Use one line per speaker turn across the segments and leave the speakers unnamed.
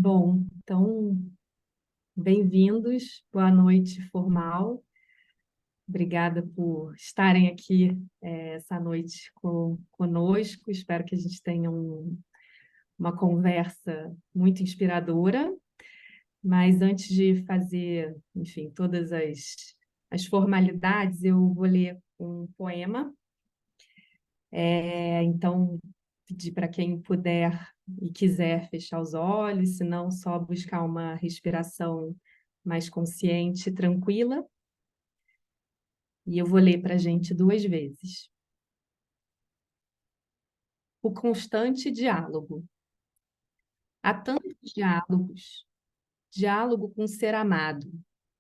Bom, então, bem-vindos, boa noite formal. Obrigada por estarem aqui essa noite conosco. Espero que a gente tenha uma conversa muito inspiradora. Mas antes de fazer, enfim, todas as formalidades, eu vou ler um poema. Então, pedir para quem puder e quiser fechar os olhos, se não, só buscar uma respiração mais consciente, tranquila. E eu vou ler para a gente 2 vezes. O constante diálogo. Há tantos diálogos. Diálogo com o ser amado,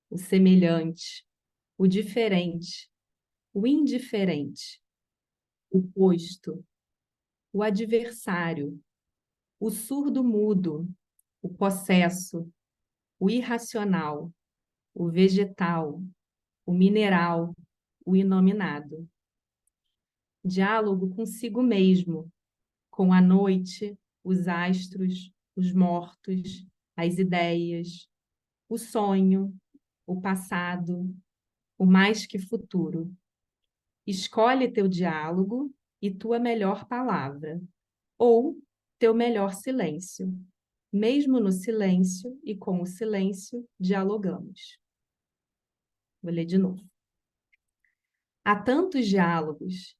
o semelhante, o diferente, o indiferente, o oposto, o adversário, o surdo-mudo, o possesso, o irracional, o vegetal, o mineral, o inominado. Diálogo consigo mesmo, com a noite, os astros, os mortos, as ideias, o sonho, o passado, o mais que futuro. Escolhe teu diálogo e tua melhor palavra, ou teu melhor silêncio. Mesmo no silêncio e com o silêncio, dialogamos. Vou ler de novo. Há tantos diálogos,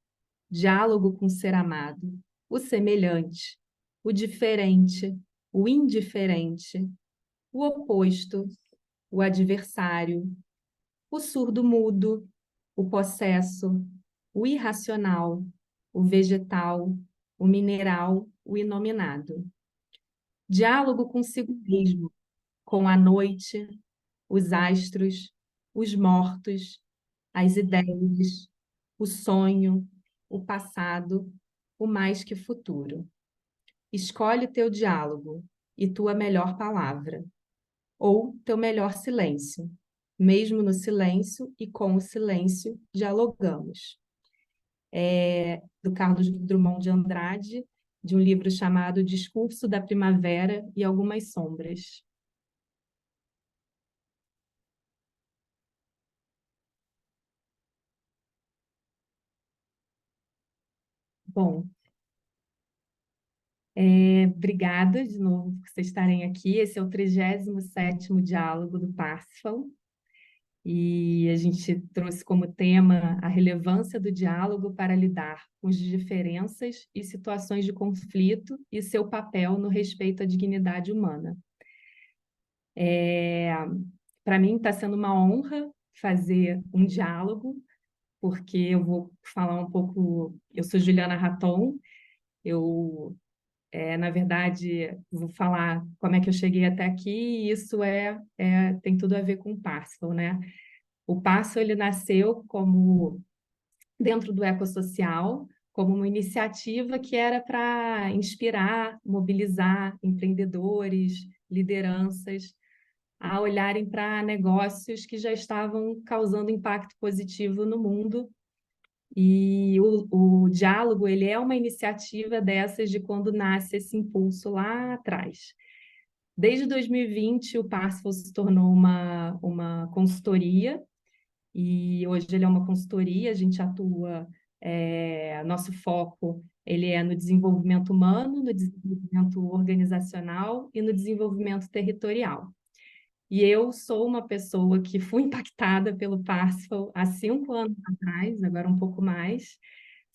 diálogo com o ser amado, o semelhante, o diferente, o indiferente, o oposto, o adversário, o surdo-mudo, o possesso, o irracional, o vegetal, o mineral, o inominado. Diálogo consigo mesmo, com a noite, os astros, os mortos, as ideias, o sonho, o passado, o mais que futuro. Escolhe teu diálogo e tua melhor palavra, ou teu melhor silêncio. Mesmo no silêncio e com o silêncio, dialogamos. Do Carlos Drummond de Andrade, de um livro chamado Discurso da Primavera e Algumas Sombras. Bom, obrigada de novo por vocês estarem aqui. Esse é o 37º Diálogo do Parsifal. E a gente trouxe como tema a relevância do diálogo para lidar com as diferenças e situações de conflito e seu papel no respeito à dignidade humana. Para mim está sendo uma honra fazer um diálogo, porque eu vou falar um pouco. Eu sou Juliana Raton, na verdade, vou falar como é que eu cheguei até aqui, e isso tem tudo a ver com o Parsifal, né? O Passo ele nasceu como dentro do ecossocial, como uma iniciativa que era para inspirar, mobilizar empreendedores, lideranças a olharem para negócios que já estavam causando impacto positivo no mundo. E o diálogo ele é uma iniciativa dessas de quando nasce esse impulso lá atrás. Desde 2020, o Parsifal se tornou uma consultoria, e hoje ele é uma consultoria, a gente atua, nosso foco ele é no desenvolvimento humano, no desenvolvimento organizacional e no desenvolvimento territorial. E eu sou uma pessoa que fui impactada pelo Parsifal há 5 anos atrás, agora um pouco mais,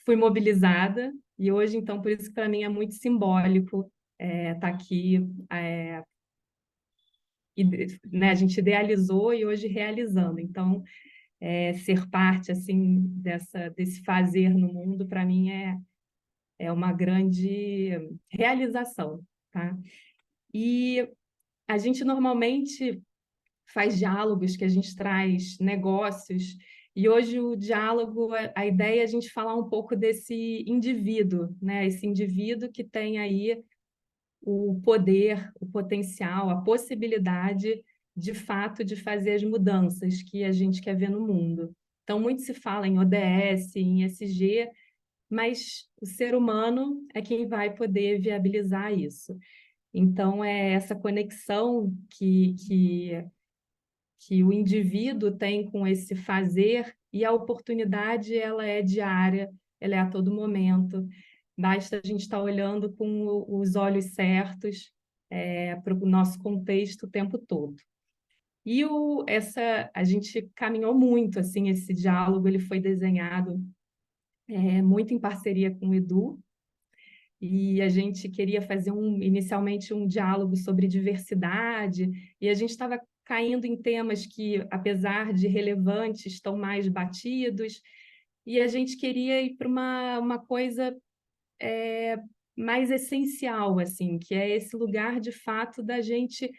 fui mobilizada, e hoje, então, por isso que para mim é muito simbólico estar aqui, né, a gente idealizou e hoje realizando. Então, ser parte assim desse fazer no mundo, para mim, é uma grande realização, tá? E a gente normalmente faz diálogos que a gente traz negócios, e hoje o diálogo, a ideia é a gente falar um pouco desse indivíduo, né? Esse indivíduo que tem aí o poder, o potencial, a possibilidade, de fato, de fazer as mudanças que a gente quer ver no mundo. Então, muito se fala em ODS, em ESG, mas o ser humano é quem vai poder viabilizar isso. Então, é essa conexão que o indivíduo tem com esse fazer, e a oportunidade ela é diária, ela é a todo momento. Basta a gente estar olhando com os olhos certos para o nosso contexto o tempo todo. E a gente caminhou muito, assim, esse diálogo ele foi desenhado muito em parceria com o Edu, e a gente queria fazer inicialmente um diálogo sobre diversidade, e a gente estava caindo em temas que, apesar de relevantes, estão mais batidos, e a gente queria ir para uma coisa mais essencial, assim, que é esse lugar de fato da gente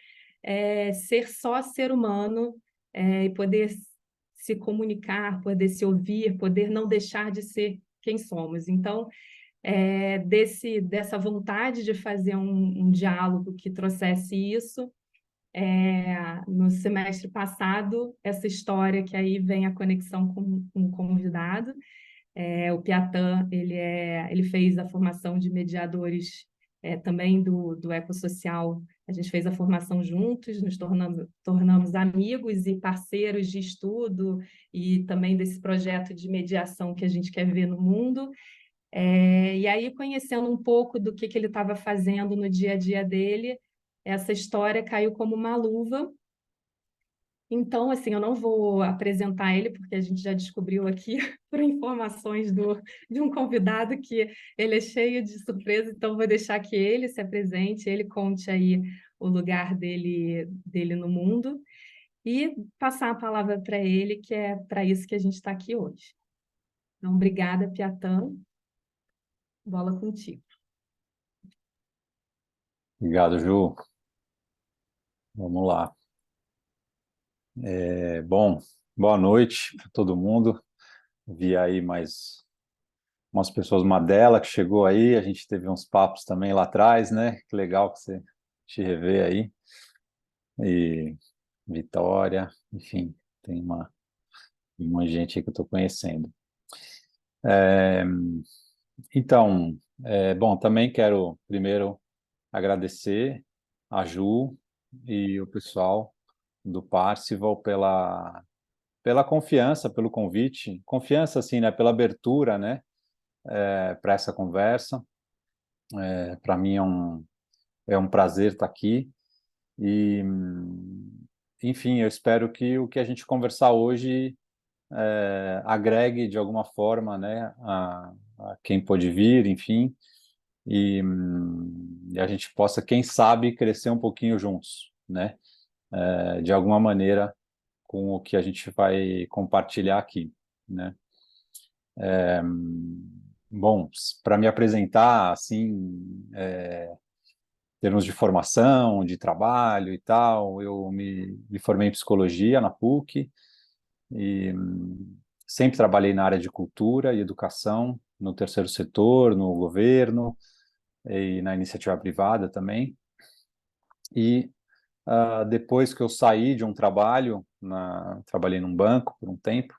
ser só ser humano e poder se comunicar, poder se ouvir, poder não deixar de ser quem somos. Então, dessa vontade de fazer um diálogo que trouxesse isso, no semestre passado, essa história que aí vem a conexão com o convidado, o Piatan, ele fez a formação de mediadores também do ecossocial. A gente fez a formação juntos, nos tornamos amigos e parceiros de estudo e também desse projeto de mediação que a gente quer ver no mundo. E aí, conhecendo um pouco do que ele estava fazendo no dia a dia dele, essa história caiu como uma luva. Então, assim, eu não vou apresentar ele, porque a gente já descobriu aqui, por informações de um convidado, que ele é cheio de surpresa, então vou deixar que ele se apresente, ele conte aí o lugar dele no mundo, e passar a palavra para ele, que é para isso que a gente está aqui hoje. Então, obrigada, Piatan. Bola contigo.
Obrigado, Ju. Vamos lá. Bom, boa noite para todo mundo. Vi aí mais umas pessoas, uma dela que chegou aí, a gente teve uns papos também lá atrás, né? Que legal que você te rever aí. E Vitória, enfim, tem uma gente aí que eu estou conhecendo. É, então, bom, também quero primeiro agradecer a Ju e o pessoal do Parcival pela confiança, pelo convite, confiança assim, né, pela abertura, né, para essa conversa. Para mim é um prazer estar aqui e, enfim, eu espero que o que a gente conversar hoje agregue de alguma forma, né, a quem pode vir, enfim, e a gente possa, quem sabe, crescer um pouquinho juntos, né, de alguma maneira com o que a gente vai compartilhar aqui, né. Bom, para me apresentar, assim, em termos de formação, de trabalho e tal, eu me formei em psicologia na PUC e sempre trabalhei na área de cultura e educação, no terceiro setor, no governo e na iniciativa privada também. E depois que eu saí de um trabalho, trabalhei num banco por um tempo.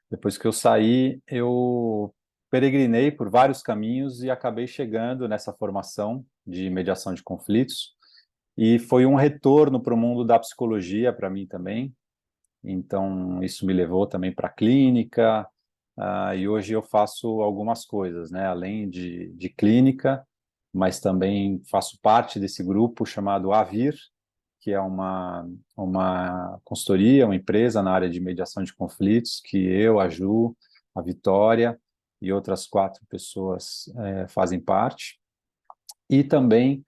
Depois que eu saí, eu peregrinei por vários caminhos e acabei chegando nessa formação de mediação de conflitos. E foi um retorno para o mundo da psicologia para mim também. Então, isso me levou também para a clínica, e hoje eu faço algumas coisas, né? Além de clínica, mas também faço parte desse grupo chamado AVIR, que é uma consultoria, uma empresa na área de mediação de conflitos, que eu, a Ju, a Vitória e outras 4 pessoas fazem parte. E também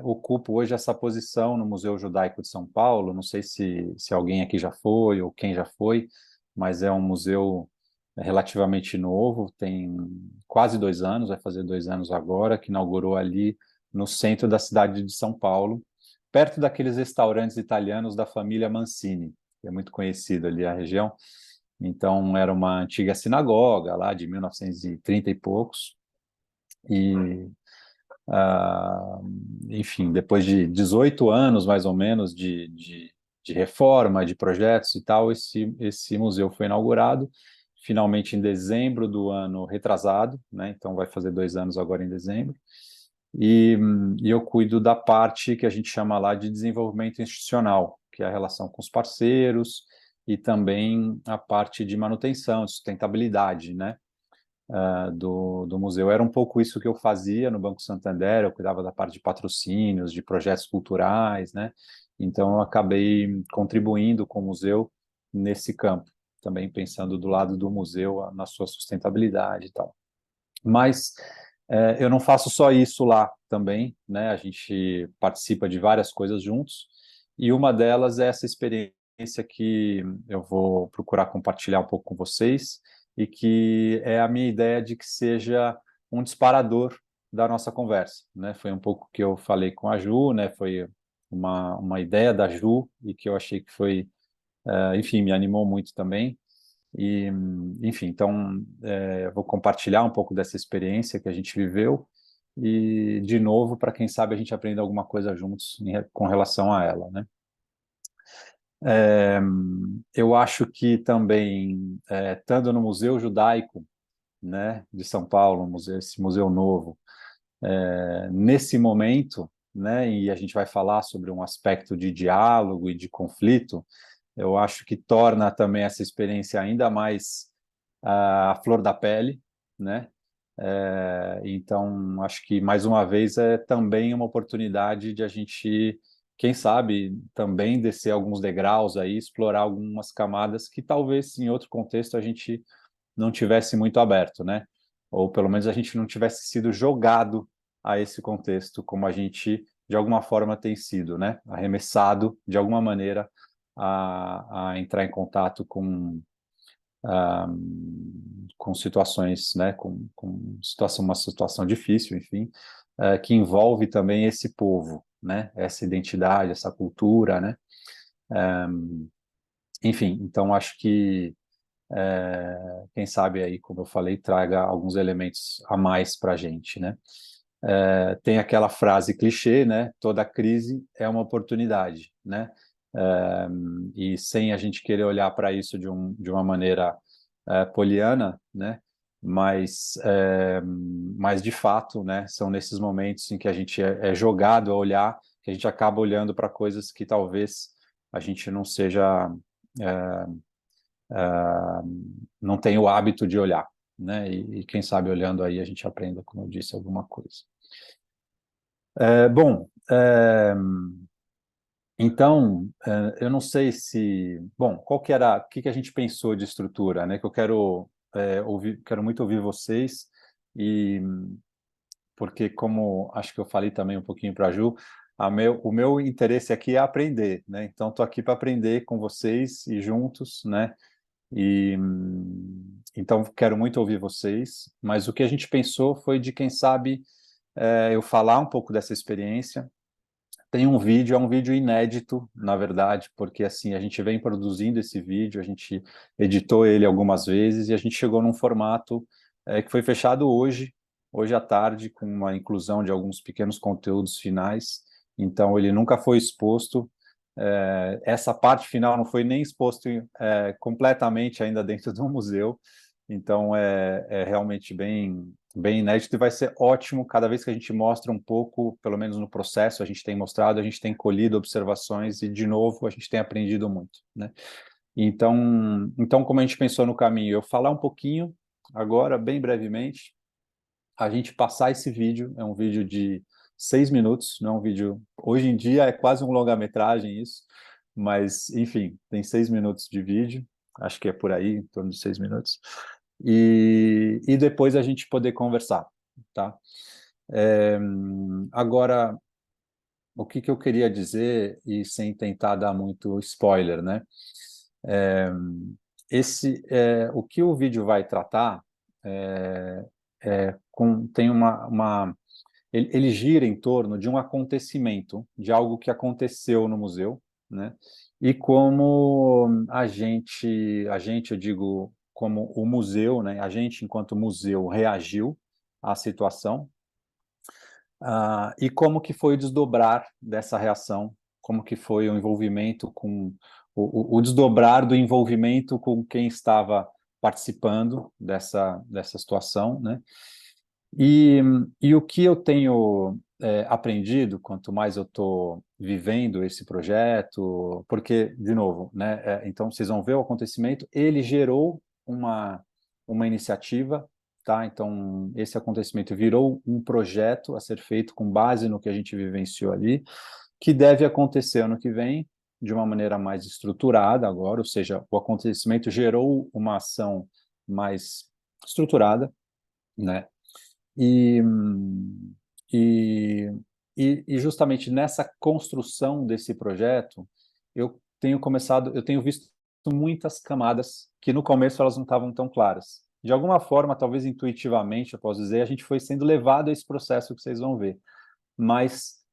ocupo hoje essa posição no Museu Judaico de São Paulo. Não sei se alguém aqui já foi ou quem já foi, mas é um museu relativamente novo, tem quase 2 anos, vai fazer 2 anos agora, que inaugurou ali no centro da cidade de São Paulo, perto daqueles restaurantes italianos da família Mancini, que é muito conhecido ali a região. Então, era uma antiga sinagoga lá de 1930 e poucos, e enfim, depois de 18 anos, mais ou menos, de reforma, de projetos e tal, esse museu foi inaugurado, finalmente em dezembro do ano retrasado, né? Então vai fazer 2 anos agora em dezembro, e eu cuido da parte que a gente chama lá de desenvolvimento institucional, que é a relação com os parceiros e também a parte de manutenção, de sustentabilidade, né, do museu. Era um pouco isso que eu fazia no Banco Santander, eu cuidava da parte de patrocínios, de projetos culturais, né, então eu acabei contribuindo com o museu nesse campo, também pensando do lado do museu na sua sustentabilidade e tal. Mas eu não faço só isso lá também, né? A gente participa de várias coisas juntos, e uma delas é essa experiência que eu vou procurar compartilhar um pouco com vocês, e que é a minha ideia de que seja um disparador da nossa conversa, né? Foi um pouco que eu falei com a Ju, né? Foi uma ideia da Ju, e que eu achei que foi, enfim, me animou muito também. E, enfim, então, vou compartilhar um pouco dessa experiência que a gente viveu e, de novo, para quem sabe a gente aprenda alguma coisa juntos com relação a ela, né? É, eu acho que também, estando no Museu Judaico, né, de São Paulo, esse museu novo, nesse momento, né, e a gente vai falar sobre um aspecto de diálogo e de conflito, eu acho que torna também essa experiência ainda mais a flor da pele, né? Então, acho que, mais uma vez, é também uma oportunidade de a gente, quem sabe, também descer alguns degraus aí, explorar algumas camadas que talvez em outro contexto a gente não tivesse muito aberto, né? Ou pelo menos a gente não tivesse sido jogado a esse contexto, como a gente, de alguma forma, tem sido, né? Arremessado, de alguma maneira, a entrar em contato ah, com situações, né, uma situação difícil, enfim, que envolve também esse povo, né, essa identidade, essa cultura, né, enfim, então acho que, quem sabe aí, como eu falei, traga alguns elementos a mais para a gente, né. Tem aquela frase clichê, né, toda crise é uma oportunidade, né, e sem a gente querer olhar para isso de uma maneira poliana, né? Mas de fato, né? São nesses momentos em que a gente é jogado a olhar, que a gente acaba olhando para coisas que talvez a gente não seja, é, não tenha o hábito de olhar, né? E quem sabe olhando aí a gente aprenda, como eu disse, alguma coisa. Bom, então, eu não sei se... Bom, o que a gente pensou de estrutura, né? Que eu quero quero muito ouvir vocês, e porque, como acho que eu falei também um pouquinho para a Ju, o meu interesse aqui é aprender, né? Então, estou aqui para aprender com vocês e juntos, né? E então quero muito ouvir vocês, mas o que a gente pensou foi de, quem sabe, eu falar um pouco dessa experiência. Tem um vídeo, é um vídeo inédito, na verdade, porque assim, a gente vem produzindo esse vídeo, a gente editou ele algumas vezes e a gente chegou num formato que foi fechado hoje à tarde, com uma inclusão de alguns pequenos conteúdos finais. Então, ele nunca foi exposto. Essa parte final não foi nem exposto completamente ainda dentro do museu. Então, é realmente bem inédito, e vai ser ótimo cada vez que a gente mostra um pouco, pelo menos no processo, a gente tem mostrado, a gente tem colhido observações e, de novo, a gente tem aprendido muito, né? Então, como a gente pensou no caminho, eu falar um pouquinho agora, bem brevemente, a gente passar esse vídeo, é um vídeo de 6 minutos, não é um vídeo... Hoje em dia é quase um longa-metragem isso, mas, enfim, tem 6 minutos de vídeo, acho que é por aí, em torno de 6 minutos, e depois a gente poder conversar, tá? Agora, o que eu queria dizer, e sem tentar dar muito spoiler, né? É, o que o vídeo vai tratar tem ele gira em torno de um acontecimento, de algo que aconteceu no museu, né? E como eu digo, como o museu, né? A gente, enquanto museu, reagiu à situação, e como que foi o desdobrar dessa reação, como que foi o envolvimento com o desdobrar do envolvimento com quem estava participando dessa situação, né? E, e o que eu tenho aprendido, quanto mais eu estou vivendo esse projeto, porque, de novo, né, então vocês vão ver o acontecimento, ele gerou uma iniciativa, tá? Então, esse acontecimento virou um projeto a ser feito com base no que a gente vivenciou ali, que deve acontecer ano que vem, de uma maneira mais estruturada agora, ou seja, o acontecimento gerou uma ação mais estruturada, né? E, e, e justamente nessa construção desse projeto, eu tenho visto muitas camadas que no começo elas não estavam tão claras. De alguma forma, talvez intuitivamente, eu posso dizer, a gente foi sendo levado a esse processo que vocês vão ver. Mas,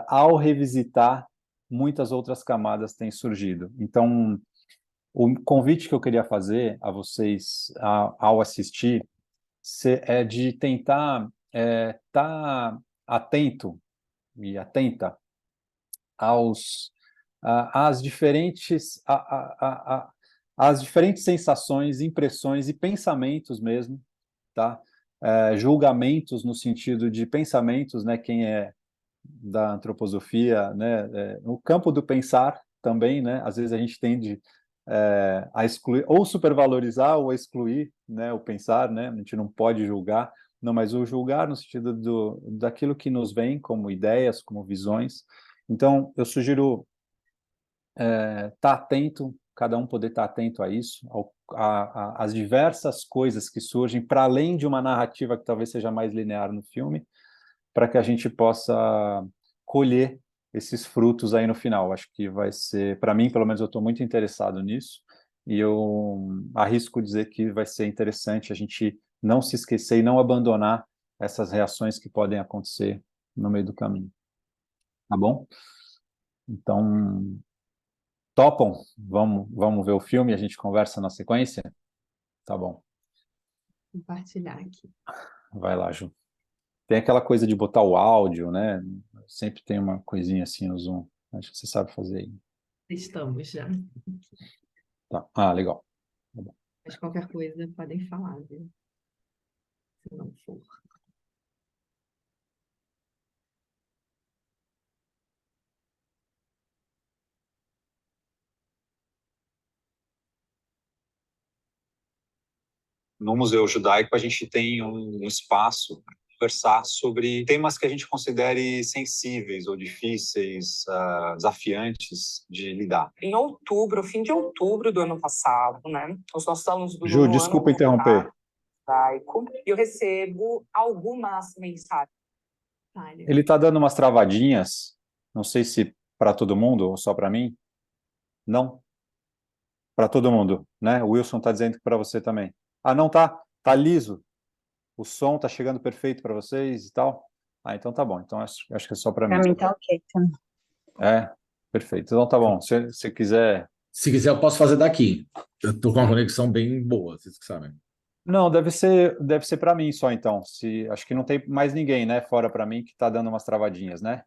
ao revisitar, muitas outras camadas têm surgido. Então, o convite que eu queria fazer a vocês ao assistir é de tentar estar atento e atenta às diferentes às diferentes sensações, impressões e pensamentos mesmo, tá? Julgamentos no sentido de pensamentos, né? Quem é da antroposofia, né? No campo do pensar também, né? Às vezes a gente tende a excluir, ou supervalorizar ou excluir, né, o pensar, né? A gente não pode julgar, não, mas o julgar no sentido daquilo que nos vem como ideias, como visões. Então, eu sugiro estar atento, cada um poder estar atento a isso, às diversas coisas que surgem, para além de uma narrativa que talvez seja mais linear no filme, para que a gente possa colher esses frutos aí no final. Acho que vai ser, para mim, pelo menos eu estou muito interessado nisso, e eu arrisco dizer que vai ser interessante a gente não se esquecer e não abandonar essas reações que podem acontecer no meio do caminho. Tá bom? Então, topam? Vamos ver o filme e a gente conversa na sequência? Tá bom.
Compartilhar aqui.
Vai lá, Ju. Tem aquela coisa de botar o áudio, né? Sempre tem uma coisinha assim no Zoom. Acho que você sabe fazer aí.
Estamos já.
Tá. Ah, legal. Tá bom.
Mas qualquer coisa podem falar, viu? Se não for.
No Museu Judaico, a gente tem um espaço para conversar sobre temas que a gente considere sensíveis ou difíceis, desafiantes de lidar.
Em outubro, fim de outubro do ano passado, né? Os nossos alunos do
Ju,
nono
desculpa
ano
interromper.
judaico, e eu recebo algumas mensagens.
Ele está dando umas travadinhas, não sei se para todo mundo ou só para mim. Não? Para todo mundo, né? O Wilson está dizendo que para você também. Ah, não tá? Tá liso. O som está chegando perfeito para vocês e tal. Ah, então tá bom. Então acho que é só para mim.
Para mim tá ok também.
Perfeito. Então tá bom. Se quiser.
Se quiser, eu posso fazer daqui. Eu estou com uma conexão bem boa, vocês que sabem.
Não, deve ser para mim só então. Acho que não tem mais ninguém, né, fora para mim que está dando umas travadinhas, né?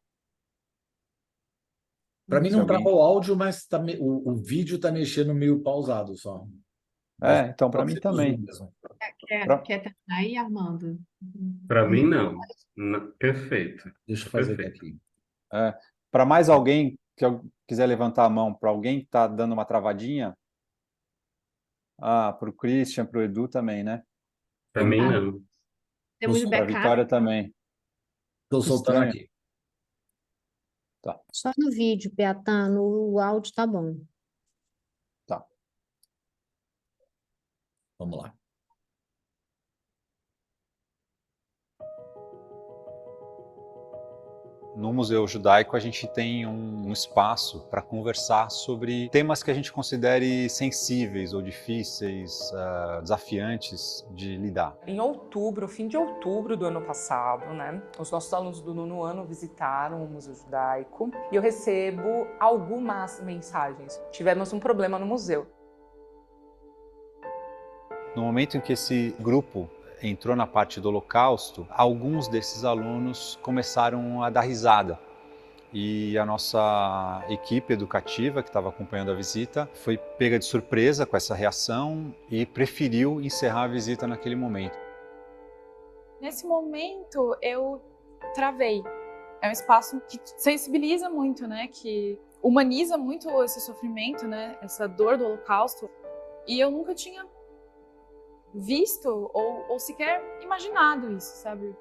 Para mim
Se
não
alguém-
trava o áudio, mas o vídeo está mexendo meio pausado só. Mas
então para
pode
mim
ser do Zoom
também.
mesmo.
Quer terminar aí, Armando?
Para mim, não. Perfeito.
Deixa eu fazer
Perfeito.
daqui.
Para mais alguém que quiser levantar a mão, para alguém que está dando uma travadinha, para o Christian, para o Edu também, né?
Para mim, não.
Temos
Para
Para a
backup.
Vitória também.
Estou
Que
soltando
estranho.
aqui.
Só no vídeo, Beatan, no áudio tá bom.
Tá.
Vamos lá.
No Museu Judaico, a gente tem um espaço para conversar sobre temas que a gente considere sensíveis ou difíceis, desafiantes de lidar.
Em outubro, fim de outubro do ano passado, né? Os nossos alunos do nono ano visitaram o Museu Judaico e eu recebo algumas mensagens. Tivemos um problema no museu.
No momento em que esse grupo entrou na parte do Holocausto, alguns desses alunos começaram a dar risada. E a nossa equipe educativa, que estava acompanhando a visita, foi pega de surpresa com essa reação e preferiu encerrar a visita naquele momento.
Nesse momento, eu travei. É um espaço que sensibiliza muito, né? Que humaniza muito esse sofrimento, né? Essa dor do Holocausto. E eu nunca tinha visto ou sequer imaginado isso, sabe?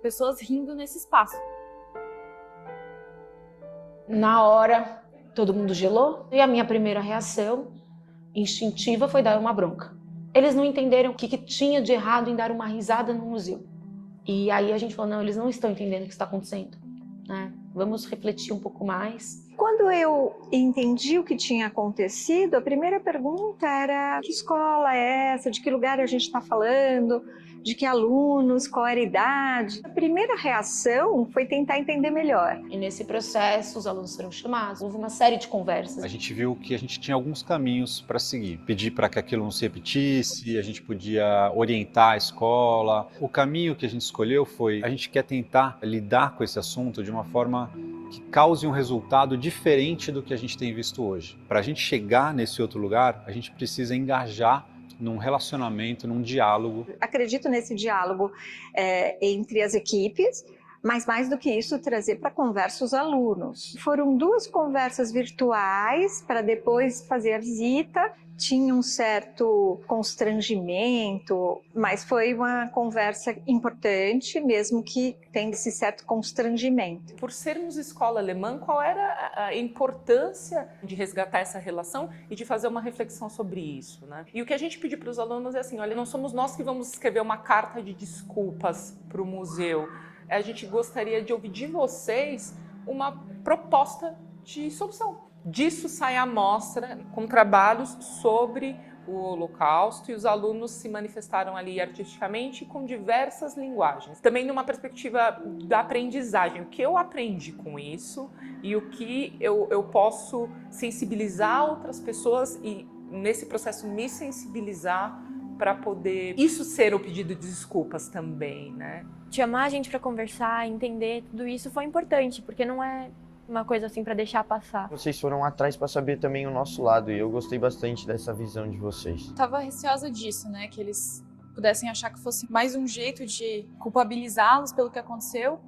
Pessoas rindo nesse espaço.
Na hora, todo mundo gelou e a minha primeira reação instintiva foi dar uma bronca. Eles não entenderam o que tinha de errado em dar uma risada no museu. E aí a gente falou, não, eles não estão entendendo o que está acontecendo, né? Vamos refletir um pouco mais.
Quando eu entendi o que tinha acontecido, a primeira pergunta era: que escola é essa? De que lugar a gente está falando? De que alunos? Qual era a idade? A primeira reação foi tentar entender melhor.
E nesse processo, os alunos foram chamados, houve uma série de conversas.
A gente viu que a gente tinha alguns caminhos para seguir. Pedir para que aquilo não se repetisse, a gente podia orientar a escola. O caminho que a gente escolheu foi: a gente quer tentar lidar com esse assunto de uma forma que cause um resultado diferente do que a gente tem visto hoje. Para a gente chegar nesse outro lugar, a gente precisa engajar num relacionamento, num diálogo.
Acredito nesse diálogo entre as equipes, mas mais do que isso, trazer para conversa os alunos. Foram 2 conversas virtuais para depois fazer a visita. Tinha um certo constrangimento, mas foi uma conversa importante, mesmo que tenha esse certo constrangimento.
Por sermos escola alemã, qual era a importância de resgatar essa relação e de fazer uma reflexão sobre isso, né? E o que a gente pediu para os alunos é assim: olha, não somos nós que vamos escrever uma carta de desculpas para o museu. A gente gostaria de ouvir de vocês uma proposta de solução. Disso sai a mostra com trabalhos sobre o Holocausto, e os alunos se manifestaram ali artisticamente com diversas linguagens. Também numa perspectiva da aprendizagem, o que eu aprendi com isso e o que eu posso sensibilizar outras pessoas e nesse processo me sensibilizar para poder isso ser o pedido de desculpas também, né?
Chamar a gente para conversar, entender tudo isso foi importante, porque não é uma coisa assim para deixar passar.
Vocês foram atrás para saber também o nosso lado e eu gostei bastante dessa visão de vocês.
Tava receosa disso, né? Que eles pudessem achar que fosse mais um jeito de culpabilizá-los pelo que aconteceu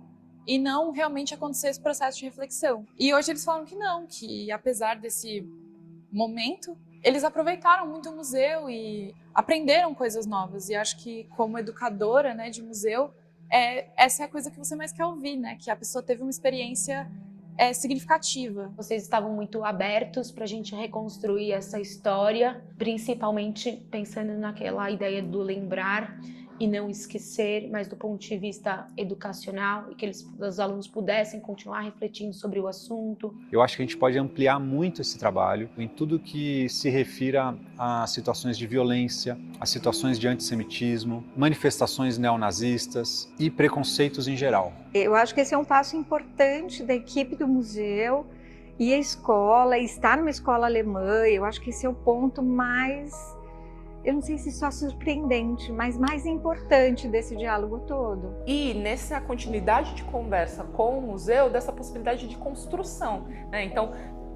e não realmente acontecer esse processo de reflexão. E hoje eles falam que não, que apesar desse momento, eles aproveitaram muito o museu e aprenderam coisas novas. E acho que como educadora, né, de museu, essa é a coisa que você mais quer ouvir, né? Que a pessoa teve uma experiência significativa.
Vocês estavam muito abertos para a gente reconstruir essa história, principalmente pensando naquela ideia do lembrar e não esquecer, mas do ponto de vista educacional, e que os alunos pudessem continuar refletindo sobre o assunto.
Eu acho que a gente pode ampliar muito esse trabalho em tudo que se refira a situações de violência, a situações de antissemitismo, manifestações neonazistas e preconceitos em geral.
Eu acho que esse é um passo importante da equipe do museu e a escola, estar numa escola alemã. Eu acho que esse é o ponto mais, eu não sei se só surpreendente, mas mais importante desse diálogo todo.
E nessa continuidade de conversa com o museu, dessa possibilidade de construção, né? Então,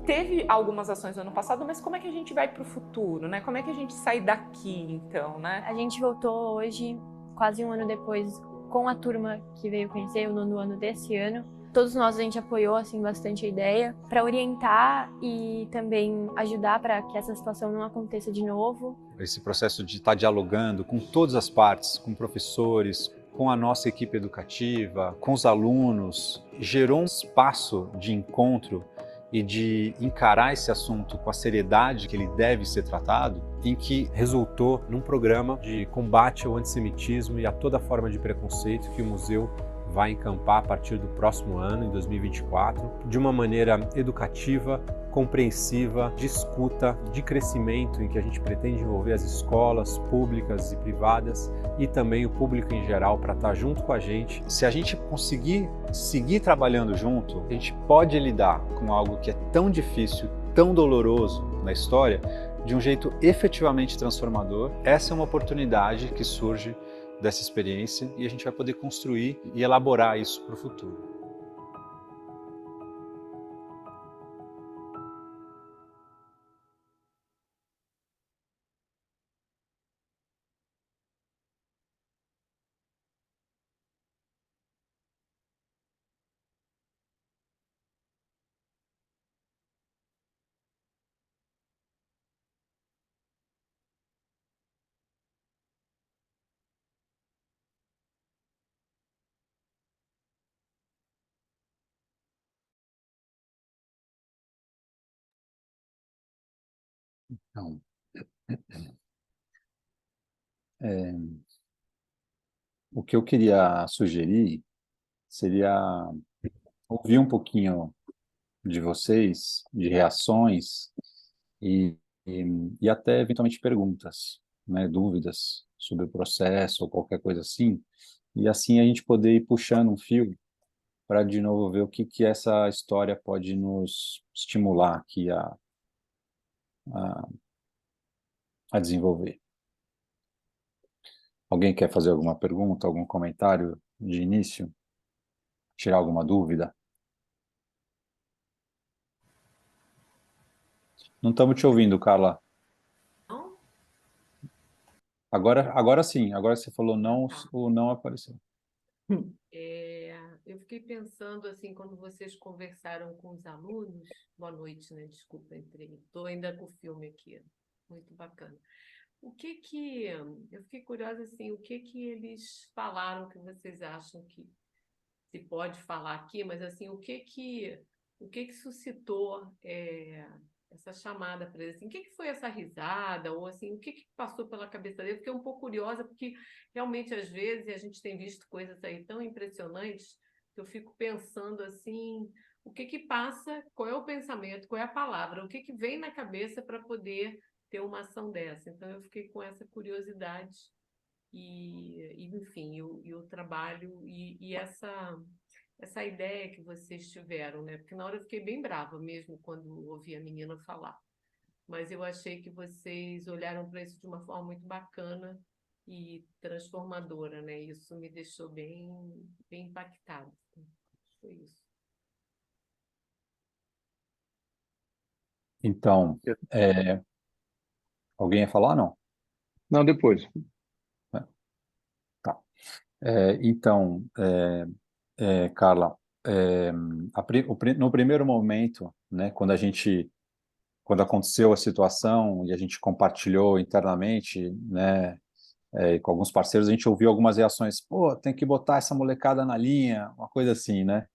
teve algumas ações no ano passado, mas como é que a gente vai para o futuro, né? Como é que a gente sai daqui, então, né?
A gente voltou hoje, quase um ano depois, com a turma que veio conhecer o 9º ano desse ano. Todos nós a gente apoiou assim bastante a ideia para orientar e também ajudar para que essa situação não aconteça de novo.
Esse processo de estar dialogando com todas as partes, com professores, com a nossa equipe educativa, com os alunos, gerou um espaço de encontro e de encarar esse assunto com a seriedade que ele deve ser tratado, em que resultou num programa de combate ao antissemitismo e a toda forma de preconceito que o museu vai encampar a partir do próximo ano, em 2024, de uma maneira educativa, compreensiva, de escuta, de crescimento, em que a gente pretende envolver as escolas públicas e privadas e também o público em geral para estar junto com a gente. Se a gente conseguir seguir trabalhando junto, a gente pode lidar com algo que é tão difícil, tão doloroso na história, de um jeito efetivamente transformador. Essa é uma oportunidade que surge dessa experiência e a gente vai poder construir e elaborar isso para o futuro. Então, é, o que eu queria sugerir seria ouvir um pouquinho de vocês, de reações e, e, e até eventualmente perguntas, né, dúvidas sobre o processo ou qualquer coisa assim, e assim a gente poder ir puxando um fio para de novo ver o que que essa história pode nos estimular aqui a, a desenvolver. Alguém quer fazer alguma pergunta, algum comentário de início? Tirar alguma dúvida? Não estamos te ouvindo, Carla. Agora sim, agora você falou não, o não apareceu.
Eu fiquei pensando, assim, quando vocês conversaram com os alunos, boa noite, né? Desculpa, estou ainda com o filme aqui, muito bacana. Eu fiquei curiosa, assim, o que que eles falaram que vocês acham que se pode falar aqui, mas, assim, o que que suscitou essa chamada para ele, assim, o que que foi essa risada, ou, assim, o que que passou pela cabeça dele? Fiquei um pouco curiosa, porque, realmente, às vezes, a gente tem visto coisas aí tão impressionantes, que eu fico pensando, assim, o que que passa, qual é o pensamento, qual é a palavra, o que que vem na cabeça para poder ter uma ação dessa. Então, eu fiquei com essa curiosidade enfim, e o trabalho e essa ideia que vocês tiveram, né? Porque na hora eu fiquei bem brava mesmo quando ouvi a menina falar. Mas eu achei que vocês olharam para isso de uma forma muito bacana e transformadora, né? Isso me deixou bem impactada. Foi isso.
Então, alguém ia falar? Não.
Não, depois.
Tá. Então, Carla, no primeiro momento, né, quando aconteceu a situação e a gente compartilhou internamente, né, com alguns parceiros, a gente ouviu algumas reações, pô, tem que botar essa molecada na linha, uma coisa assim, né?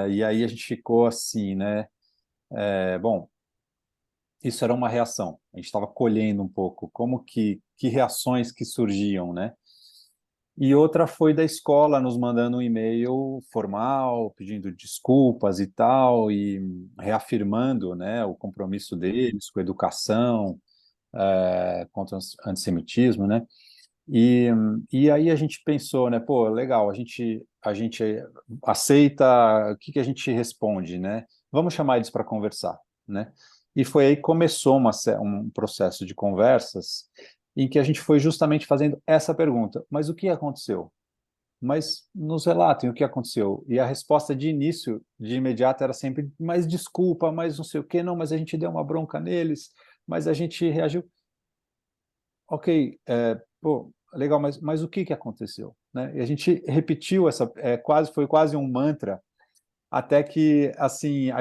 E aí a gente ficou assim, né? Bom, isso era uma reação. A gente estava colhendo um pouco como que reações que surgiam, né? E outra foi da escola nos mandando um e-mail formal, pedindo desculpas e tal, e reafirmando, né, o compromisso deles com a educação, contra o antissemitismo, né? E aí a gente pensou, né, pô, legal, a gente aceita, o que que a gente responde, né? Vamos chamar eles para conversar, né? E foi aí que começou um processo de conversas em que a gente foi justamente fazendo essa pergunta, mas o que aconteceu? Mas nos relatem o que aconteceu. E a resposta de início, de imediato, era sempre, mas desculpa, mas não sei o quê, não, mas a gente deu uma bronca neles, mas a gente reagiu. Ok, pô, legal, mas o que que aconteceu? Né? E a gente repetiu foi quase um mantra, até que, assim,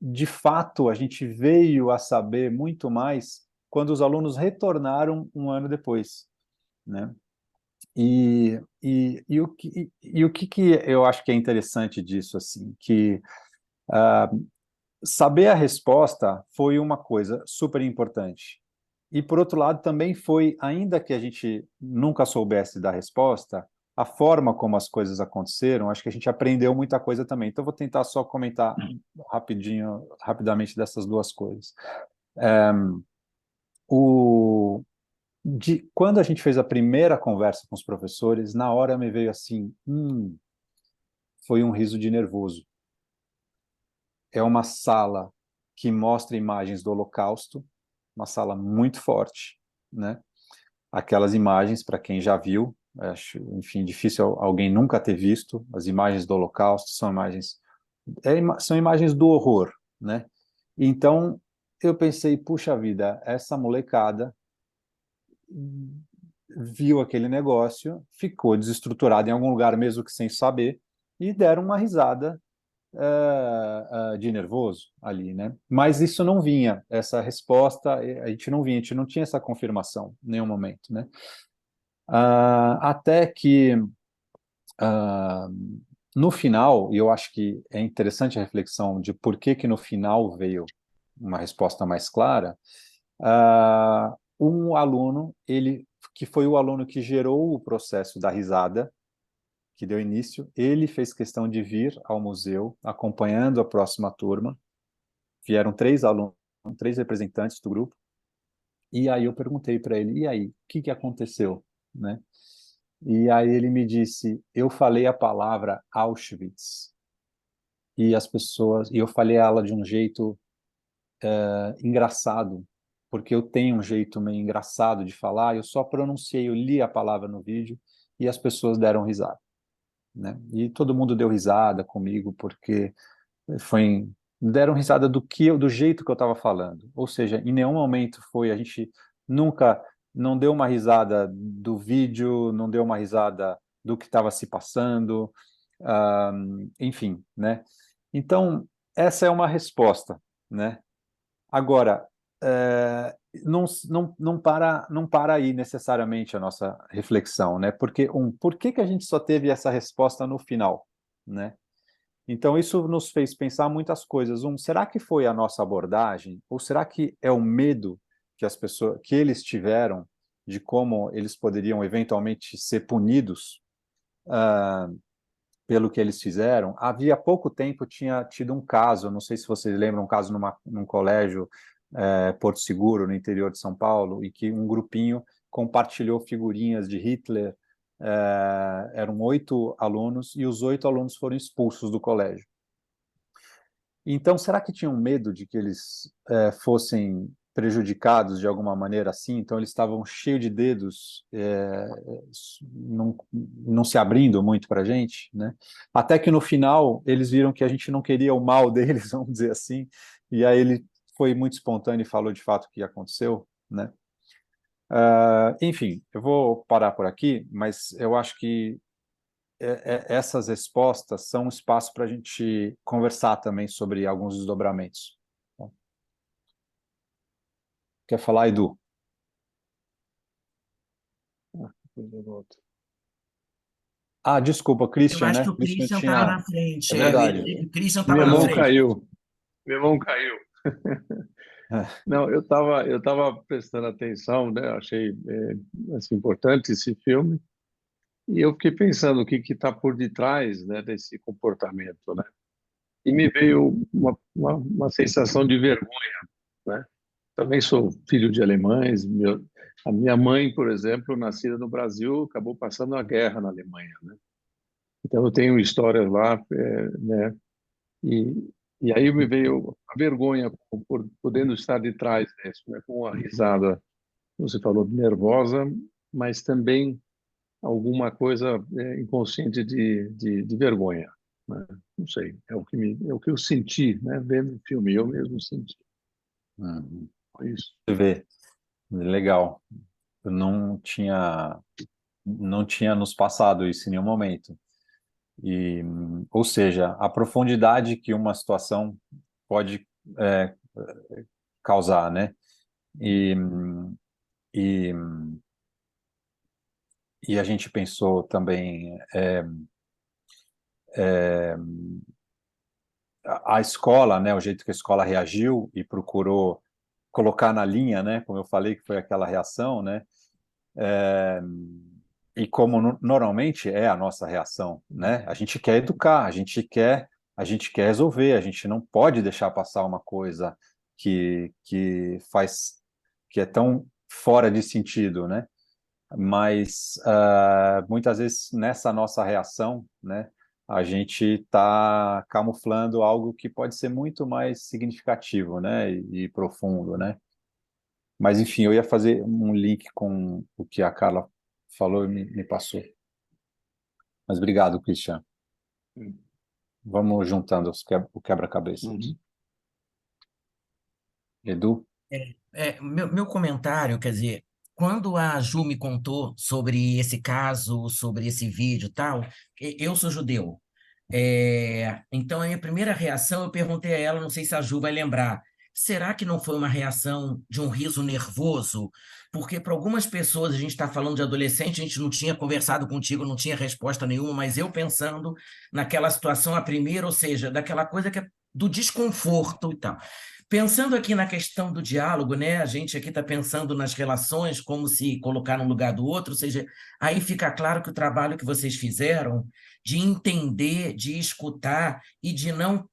de fato, a gente veio a saber muito mais quando os alunos retornaram um ano depois, né? O que eu acho que é interessante disso, assim, que saber a resposta foi uma coisa super importante. E, por outro lado, também foi, ainda que a gente nunca soubesse da resposta, a forma como as coisas aconteceram, acho que a gente aprendeu muita coisa também. Então, vou tentar só comentar rapidamente dessas duas coisas. Quando a gente fez a primeira conversa com os professores, na hora me veio assim, foi um riso de nervoso. É uma sala que mostra imagens do Holocausto, uma sala muito forte, né? Aquelas imagens, para quem já viu, acho, enfim, difícil alguém nunca ter visto, as imagens do Holocausto são imagens do horror, né? Então, eu pensei, puxa vida, essa molecada viu aquele negócio, ficou desestruturada em algum lugar, mesmo que sem saber, e deram uma risada de nervoso ali, né? Mas isso não vinha, essa resposta, a gente não tinha essa confirmação em nenhum momento, né? Até que no final, e eu acho que é interessante a reflexão de por que que no final veio uma resposta mais clara, um aluno, que foi o aluno que gerou o processo da risada, que deu início, ele fez questão de vir ao museu, acompanhando a próxima turma. Vieram 3 alunos, 3 representantes do grupo, e aí eu perguntei para ele, e aí, o que aconteceu? Né? E aí ele me disse, eu falei a palavra Auschwitz, e eu falei ela de um jeito engraçado, porque eu tenho um jeito meio engraçado de falar, eu só pronunciei, eu li a palavra no vídeo, e as pessoas deram risada. Né? E todo mundo deu risada comigo, porque deram risada do jeito que eu estava falando. Ou seja, em nenhum momento a gente nunca, não deu uma risada do vídeo, não deu uma risada do que estava se passando, enfim, né? Então, essa é uma resposta, né? Agora, não para aí necessariamente a nossa reflexão, né? Porque, por que a gente só teve essa resposta no final, né? Então, isso nos fez pensar muitas coisas. Será que foi a nossa abordagem? Ou será que é o medo que eles tiveram de como eles poderiam eventualmente ser punidos pelo que eles fizeram? Havia pouco tempo tinha tido um caso, não sei se vocês lembram, um caso num colégio Porto Seguro, no interior de São Paulo, e que um grupinho compartilhou figurinhas de Hitler. Eram 8 alunos, e os 8 alunos foram expulsos do colégio. Então, será que tinham medo de que eles fossem prejudicados de alguma maneira assim? Então, eles estavam cheios de dedos, não se abrindo muito para a gente, né? Até que no final, eles viram que a gente não queria o mal deles, vamos dizer assim, e aí ele foi muito espontâneo e falou de fato o que aconteceu, né? Enfim, eu vou parar por aqui, mas eu acho que essas respostas são um espaço para a gente conversar também sobre alguns desdobramentos. Quer falar, Edu? Desculpa, Christian,
Eu acho
né?
que o Christian estava na frente.
É verdade.
O Christian
Minha
estava na
mão
frente.
caiu. Minha mão caiu. Não, eu tava prestando atenção, né? Achei assim, importante esse filme, e eu fiquei pensando o que está por detrás, né, desse comportamento, né? E me veio uma sensação de vergonha, né? Também sou filho de alemães. A minha mãe, por exemplo, nascida no Brasil, acabou passando a guerra na Alemanha, né? Então eu tenho histórias lá, né? E aí me veio a vergonha por podendo estar de trás disso, né? Com a risada, você falou, nervosa, mas também alguma coisa inconsciente de vergonha, né? Não sei, é o que eu senti, né? Vendo o filme, eu mesmo senti. Foi isso.
Você vê, legal. Eu não tinha nos passado isso em nenhum momento. Ou seja, a profundidade que uma situação pode causar, né? E a gente pensou também a escola, né? O jeito que a escola reagiu e procurou colocar na linha, né? Como eu falei, que foi aquela reação, né? E como normalmente é a nossa reação, né? A gente quer educar, a gente quer resolver, a gente não pode deixar passar uma coisa que é tão fora de sentido, né? Mas muitas vezes nessa nossa reação, né, a gente está camuflando algo que pode ser muito mais significativo, né, e profundo, né? Mas enfim, eu ia fazer um link com o que a Carla falou e me passou. Mas obrigado, Christian. Vamos juntando o quebra-cabeça. Edu?
Meu comentário, quer dizer, quando a Ju me contou sobre esse caso, sobre esse vídeo e tal, eu sou judeu. Então, a minha primeira reação, eu perguntei a ela, não sei se a Ju vai lembrar, será que não foi uma reação de um riso nervoso? Porque para algumas pessoas, a gente está falando de adolescente, a gente não tinha conversado contigo, não tinha resposta nenhuma, mas eu pensando naquela situação, a primeira, ou seja, daquela coisa que é do desconforto e tal. Pensando aqui na questão do diálogo, né? A gente aqui está pensando nas relações, como se colocar no lugar do outro, ou seja, aí fica claro que o trabalho que vocês fizeram de entender, de escutar e de não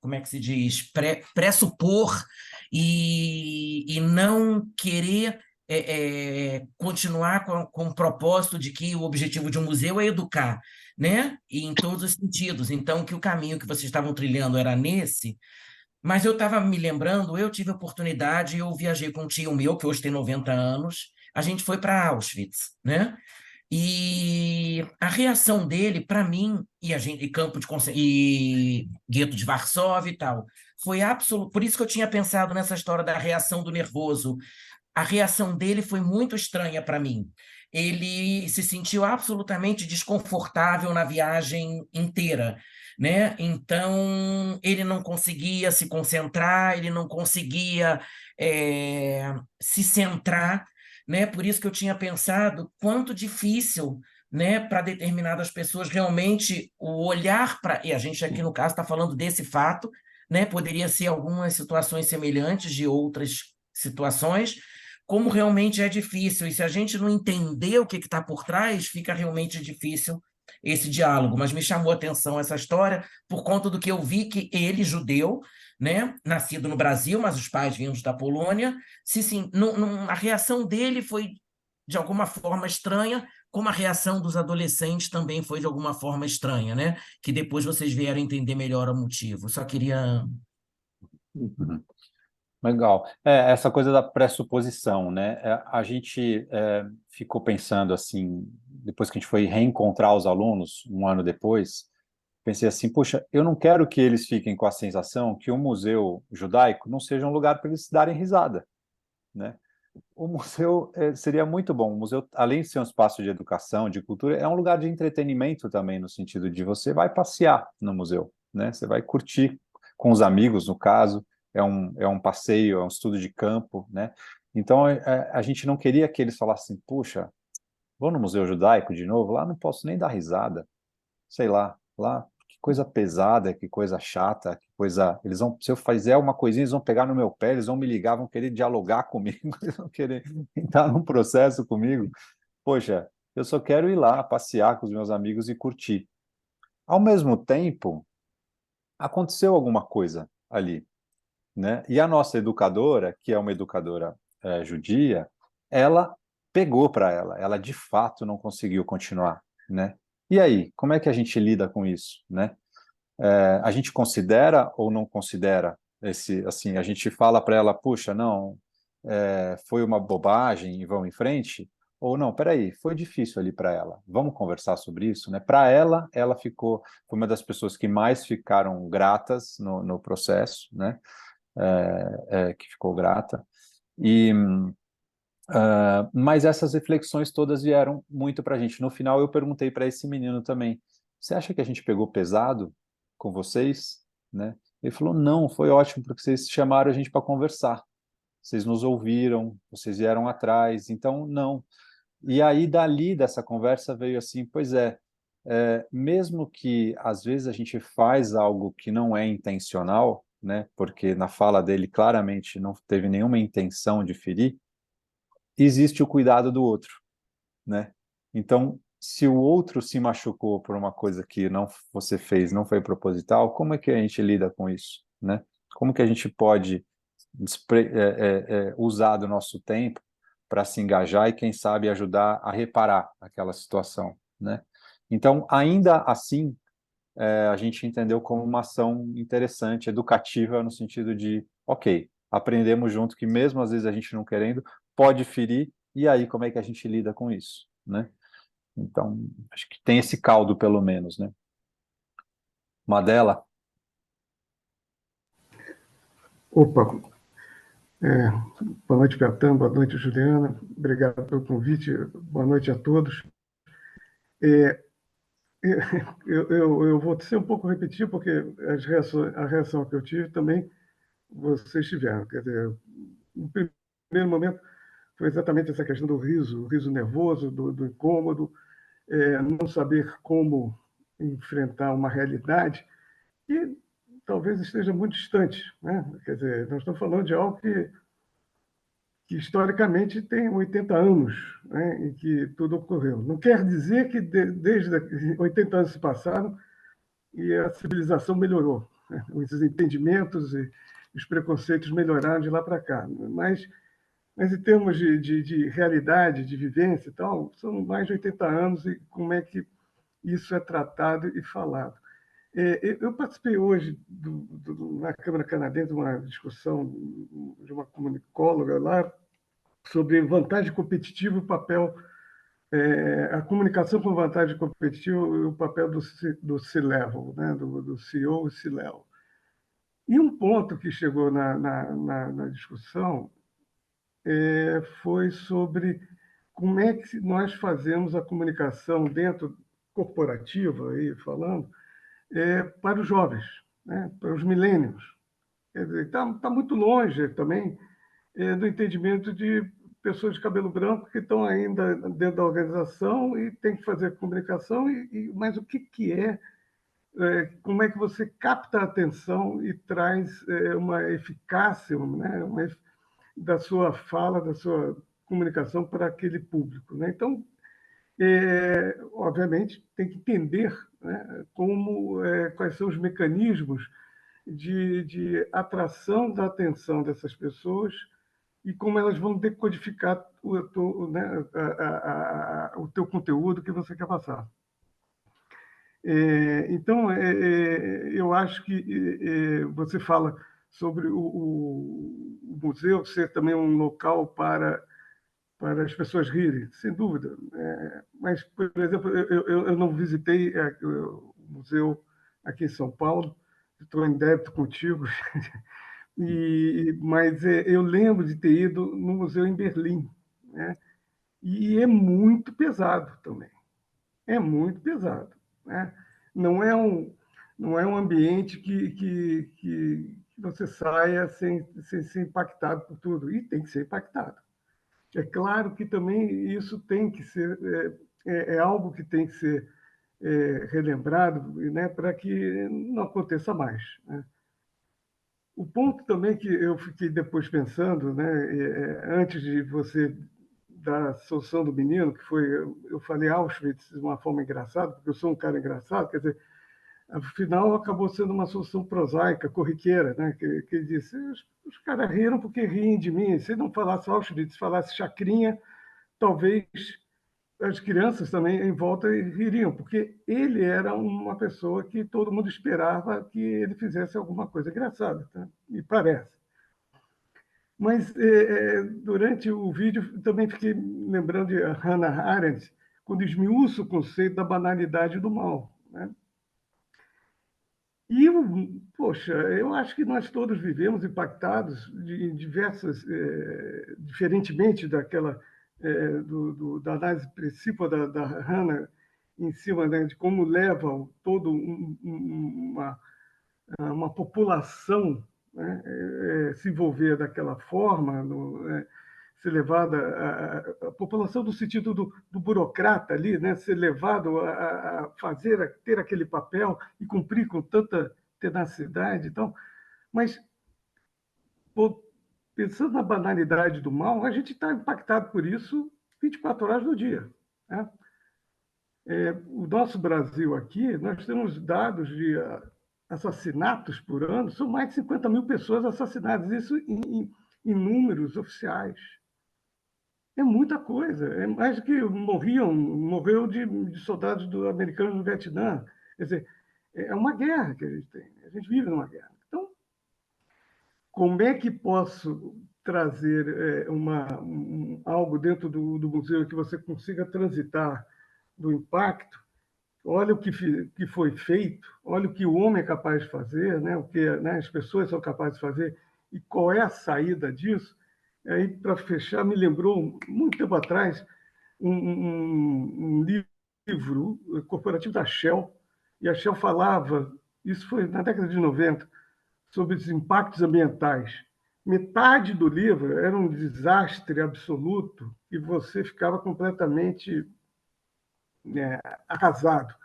como é que se diz? Pressupor e não querer continuar com o propósito de que o objetivo de um museu é educar, né? E em todos os sentidos. Então, que o caminho que vocês estavam trilhando era nesse. Mas eu estava me lembrando, eu tive a oportunidade, eu viajei com um tio meu, que hoje tem 90 anos, a gente foi para Auschwitz, né? E a reação dele, para mim, e campo de e gueto de Varsóvia e tal, foi absoluto. Por isso que eu tinha pensado nessa história da reação do nervoso. A reação dele foi muito estranha para mim. Ele se sentiu absolutamente desconfortável na viagem inteira, né? Então, ele não conseguia se concentrar, ele não conseguia se centrar, né? Por isso que eu tinha pensado quanto difícil, né, para determinadas pessoas realmente o olhar para... E a gente aqui, no caso, está falando desse fato, né? Poderia ser algumas situações semelhantes de outras situações, como realmente é difícil. E se a gente não entender o que está por trás, fica realmente difícil esse diálogo. Mas me chamou a atenção essa história por conta do que eu vi que ele, judeu, né, nascido no Brasil, mas os pais vindos da Polônia, sim, a reação dele foi de alguma forma estranha, como a reação dos adolescentes também foi de alguma forma estranha, né? Que depois vocês vieram entender melhor o motivo. Só queria...
Legal. Essa coisa da pressuposição, né? A gente ficou pensando assim, depois que a gente foi reencontrar os alunos, um ano depois, pensei assim, puxa, eu não quero que eles fiquem com a sensação que o museu judaico não seja um lugar para eles darem risada, né? O museu seria muito bom. O museu, além de ser um espaço de educação, de cultura, é um lugar de entretenimento também, no sentido de você vai passear no museu, né? Você vai curtir com os amigos, no caso, é um passeio, é um estudo de campo, né? Então, a gente não queria que eles falassem, puxa, vou no Museu Judaico de novo, lá não posso nem dar risada, sei lá que coisa pesada, que coisa chata, que coisa... Eles vão, se eu fizer uma coisinha, eles vão pegar no meu pé, eles vão me ligar, vão querer dialogar comigo, eles vão querer entrar num processo comigo. Poxa, eu só quero ir lá, passear com os meus amigos e curtir. Ao mesmo tempo, aconteceu alguma coisa ali, né? E a nossa educadora, que é uma educadora judia, ela pegou para ela de fato não conseguiu continuar, né? E aí, como é que a gente lida com isso, né? A gente considera ou não considera assim, a gente fala para ela, puxa, não, foi uma bobagem e vamos em frente, ou não, peraí, foi difícil ali para ela, vamos conversar sobre isso, né? Para ela foi uma das pessoas que mais ficaram gratas no processo, né? Que ficou grata. Mas essas reflexões todas vieram muito para a gente. No final, eu perguntei para esse menino também, você acha que a gente pegou pesado com vocês? Né? Ele falou, não, foi ótimo, porque vocês chamaram a gente para conversar. Vocês nos ouviram, vocês vieram atrás, então, não. E aí, dessa conversa, veio assim, pois mesmo que, às vezes, a gente faz algo que não é intencional, né? Porque na fala dele, claramente, não teve nenhuma intenção de ferir, existe o cuidado do outro, né? Então, se o outro se machucou por uma coisa que não você fez, não foi proposital, como é que a gente lida com isso, né? Como que a gente pode usar do nosso tempo para se engajar e, quem sabe, ajudar a reparar aquela situação, né? Então, ainda assim, a gente entendeu como uma ação interessante, educativa, no sentido de, ok, aprendemos junto que mesmo às vezes a gente não querendo, pode ferir, e aí como é que a gente lida com isso, né? Então, acho que tem esse caldo, pelo menos, né? Madela?
Opa, boa noite, Betão, boa noite, Juliana, obrigado pelo convite, boa noite a todos. Eu vou ser um pouco repetitivo, porque a reação que eu tive também vocês tiveram. Quer dizer, no primeiro momento foi exatamente essa questão do riso, o riso nervoso, do incômodo, não saber como enfrentar uma realidade. E talvez esteja muito distante, né? Quer dizer, nós estamos falando de algo que historicamente tem 80 anos, né, em que tudo ocorreu. Não quer dizer que desde 80 anos se passaram e a civilização melhorou, né? Os entendimentos e os preconceitos melhoraram de lá para cá. Mas em termos de realidade, de vivência e tal, são mais de 80 anos e como é que isso é tratado e falado. Eu participei hoje na Câmara Canadense de uma discussão de uma comunicóloga lá sobre vantagem competitiva e o papel, a comunicação com vantagem competitiva e o papel do C-Level, né? do CEO e C-Level. E um ponto que chegou na discussão foi sobre como é que nós fazemos a comunicação dentro corporativa, aí falando, para os jovens, né? Para os millennials. Quer dizer, está muito longe também do entendimento de pessoas de cabelo branco que estão ainda dentro da organização e tem que fazer comunicação, mas o que é, como é que você capta a atenção e traz uma eficácia, né? Da sua fala, da sua comunicação para aquele público, né? Então, obviamente, tem que entender, né, quais são os mecanismos de atração da atenção dessas pessoas e como elas vão decodificar né, o teu conteúdo que você quer passar. Então, eu acho que você fala sobre o museu ser também um local para as pessoas rirem, sem dúvida. Mas, por exemplo, eu não visitei o museu aqui em São Paulo, estou em débito contigo, mas eu lembro de ter ido no museu em Berlim, né? E é muito pesado também. É muito pesado, né? Não é um ambiente que você saia sem ser impactado por tudo, e tem que ser impactado. É claro que também isso tem que ser, algo que tem que ser relembrado, né, para que não aconteça mais, né? O ponto também que eu fiquei depois pensando, né, antes de você dar a solução do menino, que foi, eu falei Auschwitz de uma forma engraçada, porque eu sou um cara engraçado, quer dizer, afinal acabou sendo uma solução prosaica, corriqueira, né, que disse, os caras riram porque riem de mim, se não falasse Auschwitz, falasse Chacrinha, talvez as crianças também em volta ririam, porque ele era uma pessoa que todo mundo esperava que ele fizesse alguma coisa engraçada, tá? Me parece. Mas durante o vídeo também fiquei lembrando de Hannah Arendt, quando esmiuça o conceito da banalidade do mal, né? E, poxa, eu acho que nós todos vivemos impactados em diversas, diferentemente daquela da análise principal da Hannah em cima, né, de como leva todo uma população, né, se envolver daquela forma, ser levada a população no sentido do burocrata ali, né, ser levado a ter aquele papel e cumprir com tanta tenacidade, então, mas pensando na banalidade do mal, a gente está impactado por isso 24 horas do dia, né? O nosso Brasil aqui, nós temos dados de assassinatos por ano, são mais de 50 mil pessoas assassinadas, isso em números oficiais. É muita coisa, é mais do que morreu de soldados americanos no Vietnã. Quer dizer, é uma guerra que a gente tem, a gente vive numa guerra. Então, como é que posso trazer algo dentro do museu que você consiga transitar do impacto? Olha o que foi feito, olha o que o homem é capaz de fazer, né? O que, né, as pessoas são capazes de fazer, e qual é a saída disso? Aí, para fechar, me lembrou, muito tempo atrás, um livro corporativo da Shell, e a Shell falava, isso foi na década de 90, sobre os impactos ambientais. Metade do livro era um desastre absoluto e você ficava completamente arrasado.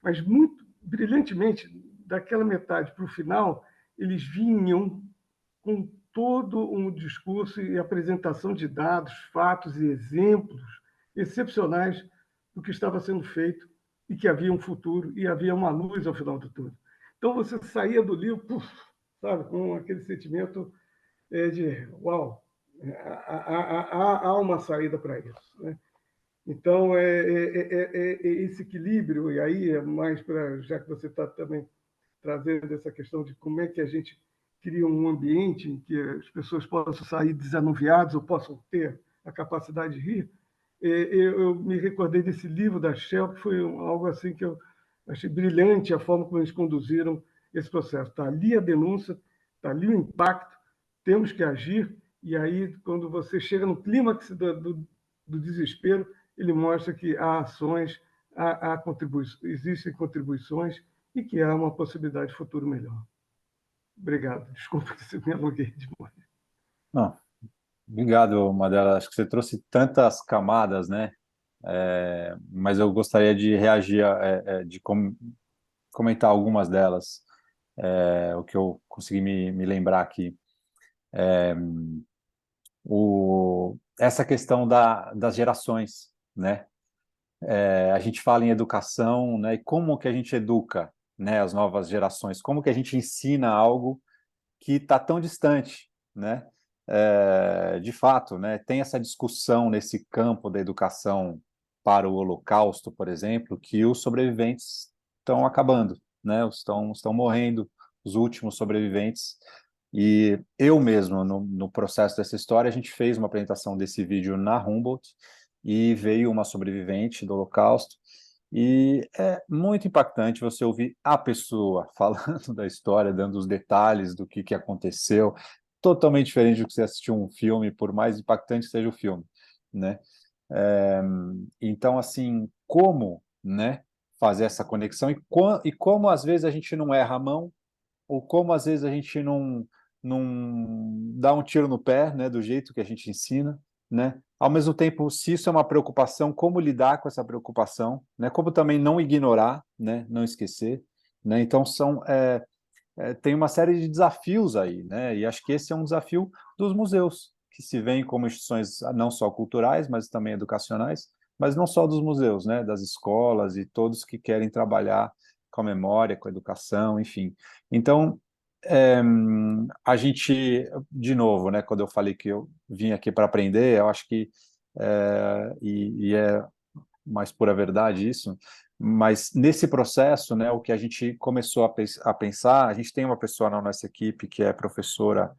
Mas muito brilhantemente, daquela metade para o final, eles vinham com todo um discurso e apresentação de dados, fatos e exemplos excepcionais do que estava sendo feito e que havia um futuro e havia uma luz ao final de tudo. Então você saía do livro, sabe, com aquele sentimento de uau, há uma saída para isso, né? Então, esse equilíbrio, e aí é mais para, já que você está também trazendo essa questão de como é que a gente cria um ambiente em que as pessoas possam sair desanuviadas ou possam ter a capacidade de rir, eu me recordei desse livro da Shell, que foi algo assim que eu achei brilhante, a forma como eles conduziram esse processo. Está ali a denúncia, está ali o impacto, temos que agir, e aí, quando você chega no clímax do desespero, ele mostra que há ações, existem contribuições e que há uma possibilidade de futuro melhor. Obrigado. Desculpa que me alonguei demais.
Não, obrigado, Madela. Acho que você trouxe tantas camadas, né? Mas eu gostaria de reagir, de comentar algumas delas, o que eu consegui me lembrar aqui. Essa questão das gerações, né? A gente fala em educação, né? E como que a gente educa, né, as novas gerações? Como que a gente ensina algo que está tão distante, né? De fato, né? Tem essa discussão nesse campo da educação para o Holocausto, por exemplo, que os sobreviventes estão acabando, né? Estão morrendo, os últimos sobreviventes. E eu mesmo, no processo dessa história, a gente fez uma apresentação desse vídeo na Humboldt e veio uma sobrevivente do Holocausto, e é muito impactante você ouvir a pessoa falando da história, dando os detalhes do que aconteceu, totalmente diferente do que você assistir um filme, por mais impactante que seja o filme, né? Então, assim, como, né, fazer essa conexão e como às vezes a gente não erra a mão, ou como às vezes a gente não dá um tiro no pé, né, do jeito que a gente ensina, né? Ao mesmo tempo, se isso é uma preocupação, como lidar com essa preocupação, né? Como também não ignorar, né? Não esquecer, né? Então tem uma série de desafios aí, né? E acho que esse é um desafio dos museus, que se veem como instituições não só culturais, mas também educacionais, mas não só dos museus, né? Das escolas e todos que querem trabalhar com a memória, com a educação, enfim. Então, a gente, de novo, né, quando eu falei que eu vim aqui para aprender, eu acho que, e é mais pura verdade isso, mas nesse processo, né, o que a gente começou a pensar, a gente tem uma pessoa na nossa equipe que é professora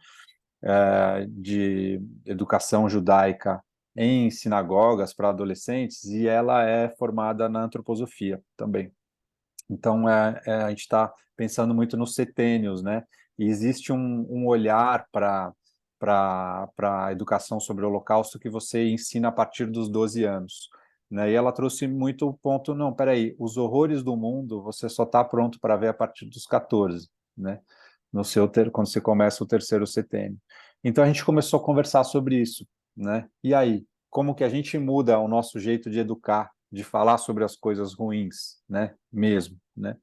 de educação judaica em sinagogas para adolescentes, e ela é formada na antroposofia também. Então, a gente está pensando muito nos setênios, né? E existe um olhar para a educação sobre o Holocausto que você ensina a partir dos 12 anos, né? E ela trouxe muito o ponto, não, peraí, os horrores do mundo você só está pronto para ver a partir dos 14, né? Quando você começa o terceiro setênio. Então, a gente começou a conversar sobre isso, né? E aí, como que a gente muda o nosso jeito de educar, de falar sobre as coisas ruins, né? Mesmo, né?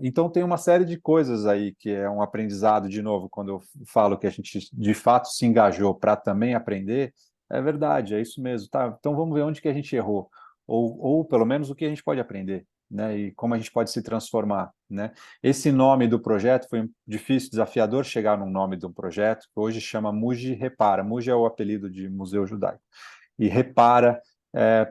Então tem uma série de coisas aí que é um aprendizado, de novo, quando eu falo que a gente de fato se engajou para também aprender, é verdade, é isso mesmo, tá? Então vamos ver onde que a gente errou, ou pelo menos o que a gente pode aprender, né? E como a gente pode se transformar, né? Esse nome do projeto foi difícil, desafiador chegar num nome de um projeto, que hoje chama MUJI Repara. MUJI é o apelido de Museu Judaico. E Repara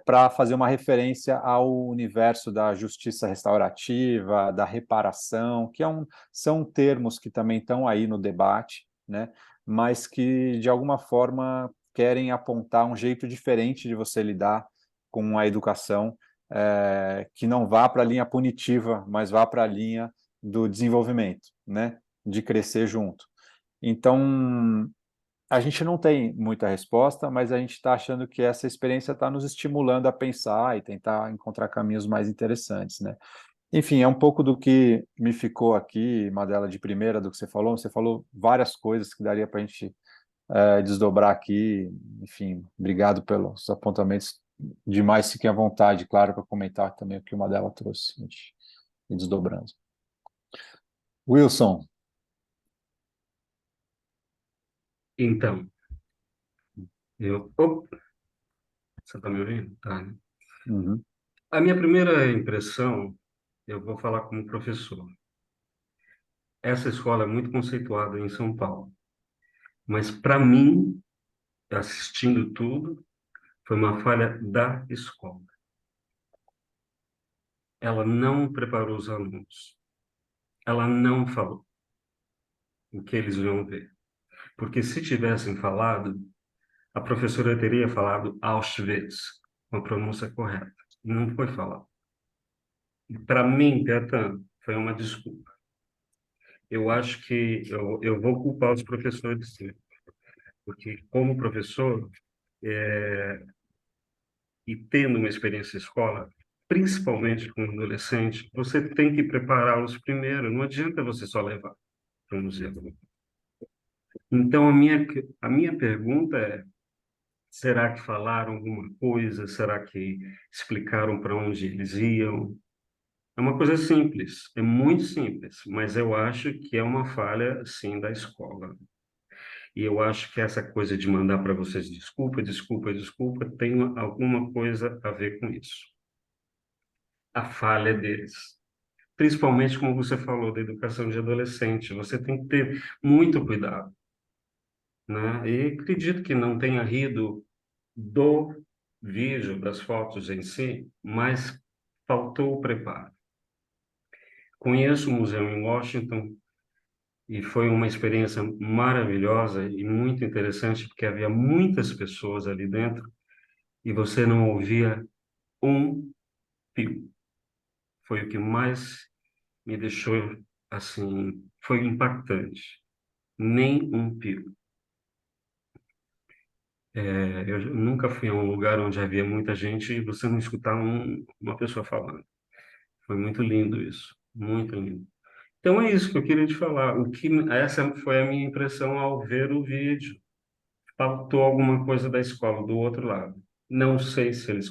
para fazer uma referência ao universo da justiça restaurativa, da reparação, que são termos que também estão aí no debate, né? Mas que, de alguma forma, querem apontar um jeito diferente de você lidar com a educação, que não vá para a linha punitiva, mas vá para a linha do desenvolvimento, né? De crescer junto. Então, a gente não tem muita resposta, mas a gente está achando que essa experiência está nos estimulando a pensar e tentar encontrar caminhos mais interessantes, né? Enfim, é um pouco do que me ficou aqui, Madela, de primeira, do que você falou. Você falou várias coisas que daria para a gente desdobrar aqui. Enfim, obrigado pelos apontamentos. Demais, fiquem à vontade, claro, para comentar também o que o Madela trouxe, a gente ir desdobrando. Wilson.
Então, você está me ouvindo? Tá, né?
Uhum.
A minha primeira impressão, eu vou falar como professor. Essa escola é muito conceituada em São Paulo, mas para mim, assistindo tudo, foi uma falha da escola. Ela não preparou os alunos. Ela não falou o que eles iam ver. Porque se tivessem falado, a professora teria falado Auschwitz, com a pronúncia correta. E não foi falado. Para mim, Gaetan, foi uma desculpa. Eu acho que eu vou culpar os professores, sim. Porque, como professor, e tendo uma experiência em escola, principalmente com adolescente, você tem que prepará-los primeiro. Não adianta você só levar para o museu. Então, a minha pergunta é: será que falaram alguma coisa? Será que explicaram para onde eles iam? É uma coisa simples, é muito simples, mas eu acho que é uma falha, sim, da escola. E eu acho que essa coisa de mandar para vocês desculpa, desculpa, desculpa, tem alguma coisa a ver com isso. A falha deles. Principalmente, como você falou, da educação de adolescente. Você tem que ter muito cuidado, né? E acredito que não tenha rido do vídeo, das fotos em si, mas faltou o preparo. Conheço o museu em Washington e foi uma experiência maravilhosa e muito interessante, porque havia muitas pessoas ali dentro e você não ouvia um pio. Foi o que mais me deixou, assim, foi impactante. Nem um pio. Eu nunca fui a um lugar onde havia muita gente e você não escutar uma pessoa falando. Foi muito lindo isso, muito lindo. Então é isso que eu queria te falar. Essa foi a minha impressão ao ver o vídeo. Faltou alguma coisa da escola do outro lado. Não sei se eles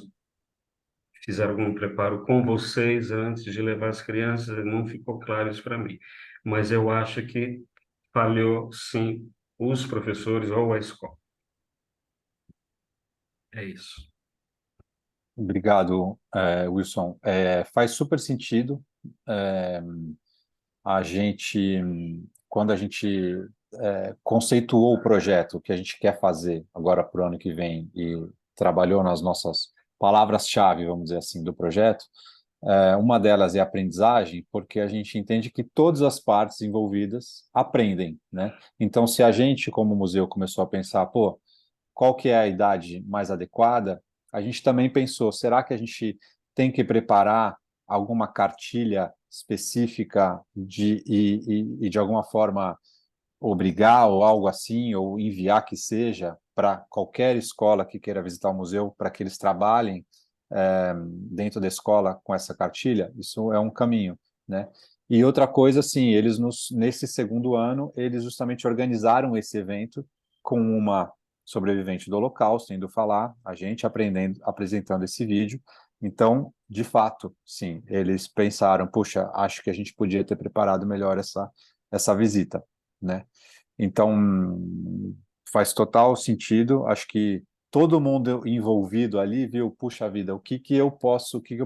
fizeram algum preparo com vocês antes de levar as crianças, não ficou claro isso para mim. Mas eu acho que falhou, sim, os professores ou a escola. É isso.
Obrigado, Wilson. Faz super sentido. É, a gente, quando a gente conceituou o projeto que a gente quer fazer agora para o ano que vem e trabalhou nas nossas palavras-chave, vamos dizer assim, do projeto, uma delas é a aprendizagem, porque a gente entende que todas as partes envolvidas aprendem, né? Então, se a gente, como museu, começou a pensar, pô, qual que é a idade mais adequada, a gente também pensou, será que a gente tem que preparar alguma cartilha específica e de alguma forma obrigar ou algo assim, ou enviar que seja para qualquer escola que queira visitar o museu, para que eles trabalhem dentro da escola com essa cartilha? Isso é um caminho, né? E outra coisa, sim, nesse segundo ano, eles justamente organizaram esse evento com uma sobrevivente do Holocausto, indo falar, a gente apresentando esse vídeo. Então, de fato, sim, eles pensaram, puxa, acho que a gente podia ter preparado melhor essa visita, né? Então, faz total sentido, acho que todo mundo envolvido ali viu, puxa vida, o que eu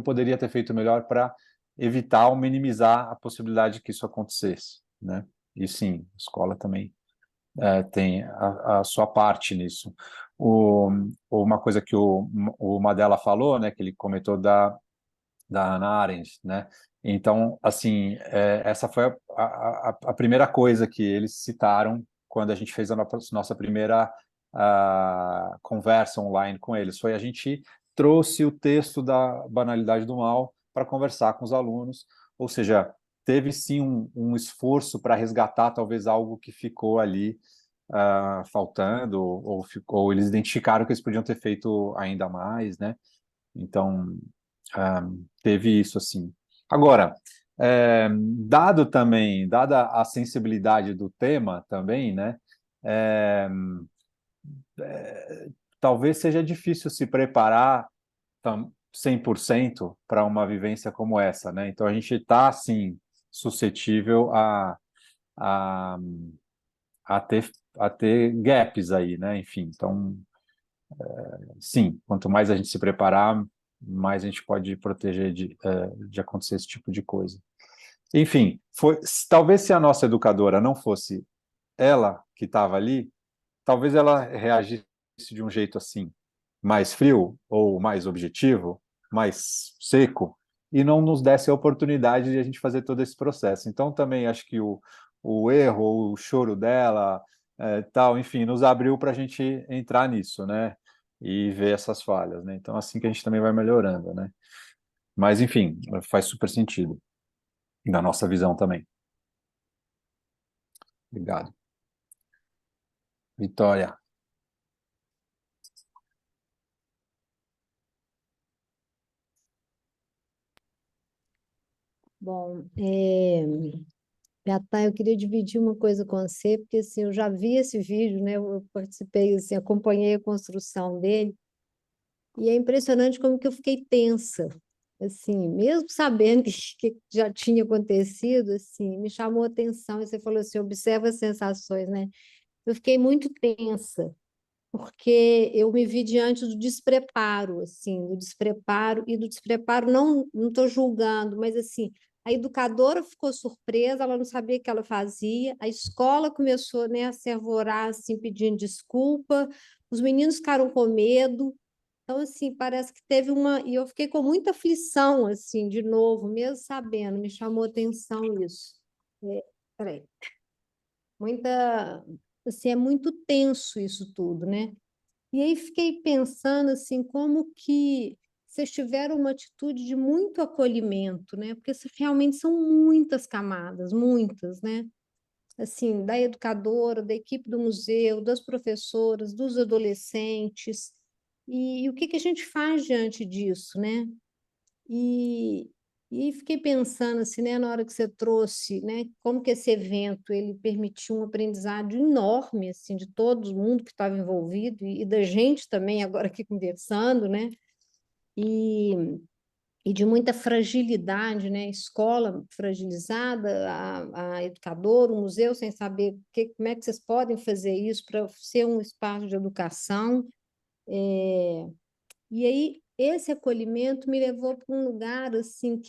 poderia ter feito melhor para evitar ou minimizar a possibilidade que isso acontecesse, né? E sim, a escola também tem a sua parte nisso. Uma coisa que o Madela falou, né, que ele comentou da Hannah Arendt, né? Então, assim, essa foi a primeira coisa que eles citaram quando a gente fez a nossa primeira conversa online com eles. A gente trouxe o texto da Banalidade do Mal para conversar com os alunos, ou seja, teve sim um esforço para resgatar talvez algo que ficou ali faltando, ou eles identificaram que eles podiam ter feito ainda mais, né? Então, teve isso, assim. Agora, dada a sensibilidade do tema também, né? Talvez seja difícil se preparar 100% para uma vivência como essa, né? Então, a gente está, assim, suscetível a a, a ter gaps aí, né? Enfim, então, sim, quanto mais a gente se preparar, mais a gente pode proteger de acontecer esse tipo de coisa. Enfim, talvez se a nossa educadora não fosse ela que estava ali, talvez ela reagisse de um jeito assim, mais frio ou mais objetivo, mais seco, e não nos desse a oportunidade de a gente fazer todo esse processo. Então, também acho que o erro ou o choro dela, tal, enfim, nos abriu para a gente entrar nisso, né? E ver essas falhas, né? Então, assim que a gente também vai melhorando, né? Mas, enfim, faz super sentido, na nossa visão também. Obrigado. Vitória.
Bom, Beata, eu queria dividir uma coisa com você, porque assim, eu já vi esse vídeo, né? Eu participei, assim, acompanhei a construção dele, e é impressionante como que eu fiquei tensa, assim, mesmo sabendo que já tinha acontecido, assim, me chamou a atenção, e você falou assim, observa as sensações, né? Eu fiquei muito tensa, porque eu me vi diante do despreparo, assim, do despreparo, e do despreparo não estou julgando, mas assim, a educadora ficou surpresa, ela não sabia o que ela fazia, a escola começou, né, a se arvorar, assim, pedindo desculpa, os meninos ficaram com medo, então, assim, parece que teve uma... E eu fiquei com muita aflição, assim, de novo, mesmo sabendo, me chamou atenção isso. Peraí. Muita... Assim, é muito tenso isso tudo, né? E aí fiquei pensando assim, como que vocês tiveram uma atitude de muito acolhimento, né? Porque realmente são muitas camadas, muitas, né? Assim, da educadora, da equipe do museu, das professoras, dos adolescentes. E o que que a gente faz diante disso, né? E, e fiquei pensando assim, né, na hora que você trouxe, né, como que esse evento ele permitiu um aprendizado enorme assim de todo mundo que estava envolvido e da gente também agora aqui conversando, né? E, e de muita fragilidade, né? Escola fragilizada, a educadora, o museu sem saber como é que vocês podem fazer isso para ser um espaço de educação. E aí, esse acolhimento me levou para um lugar, assim,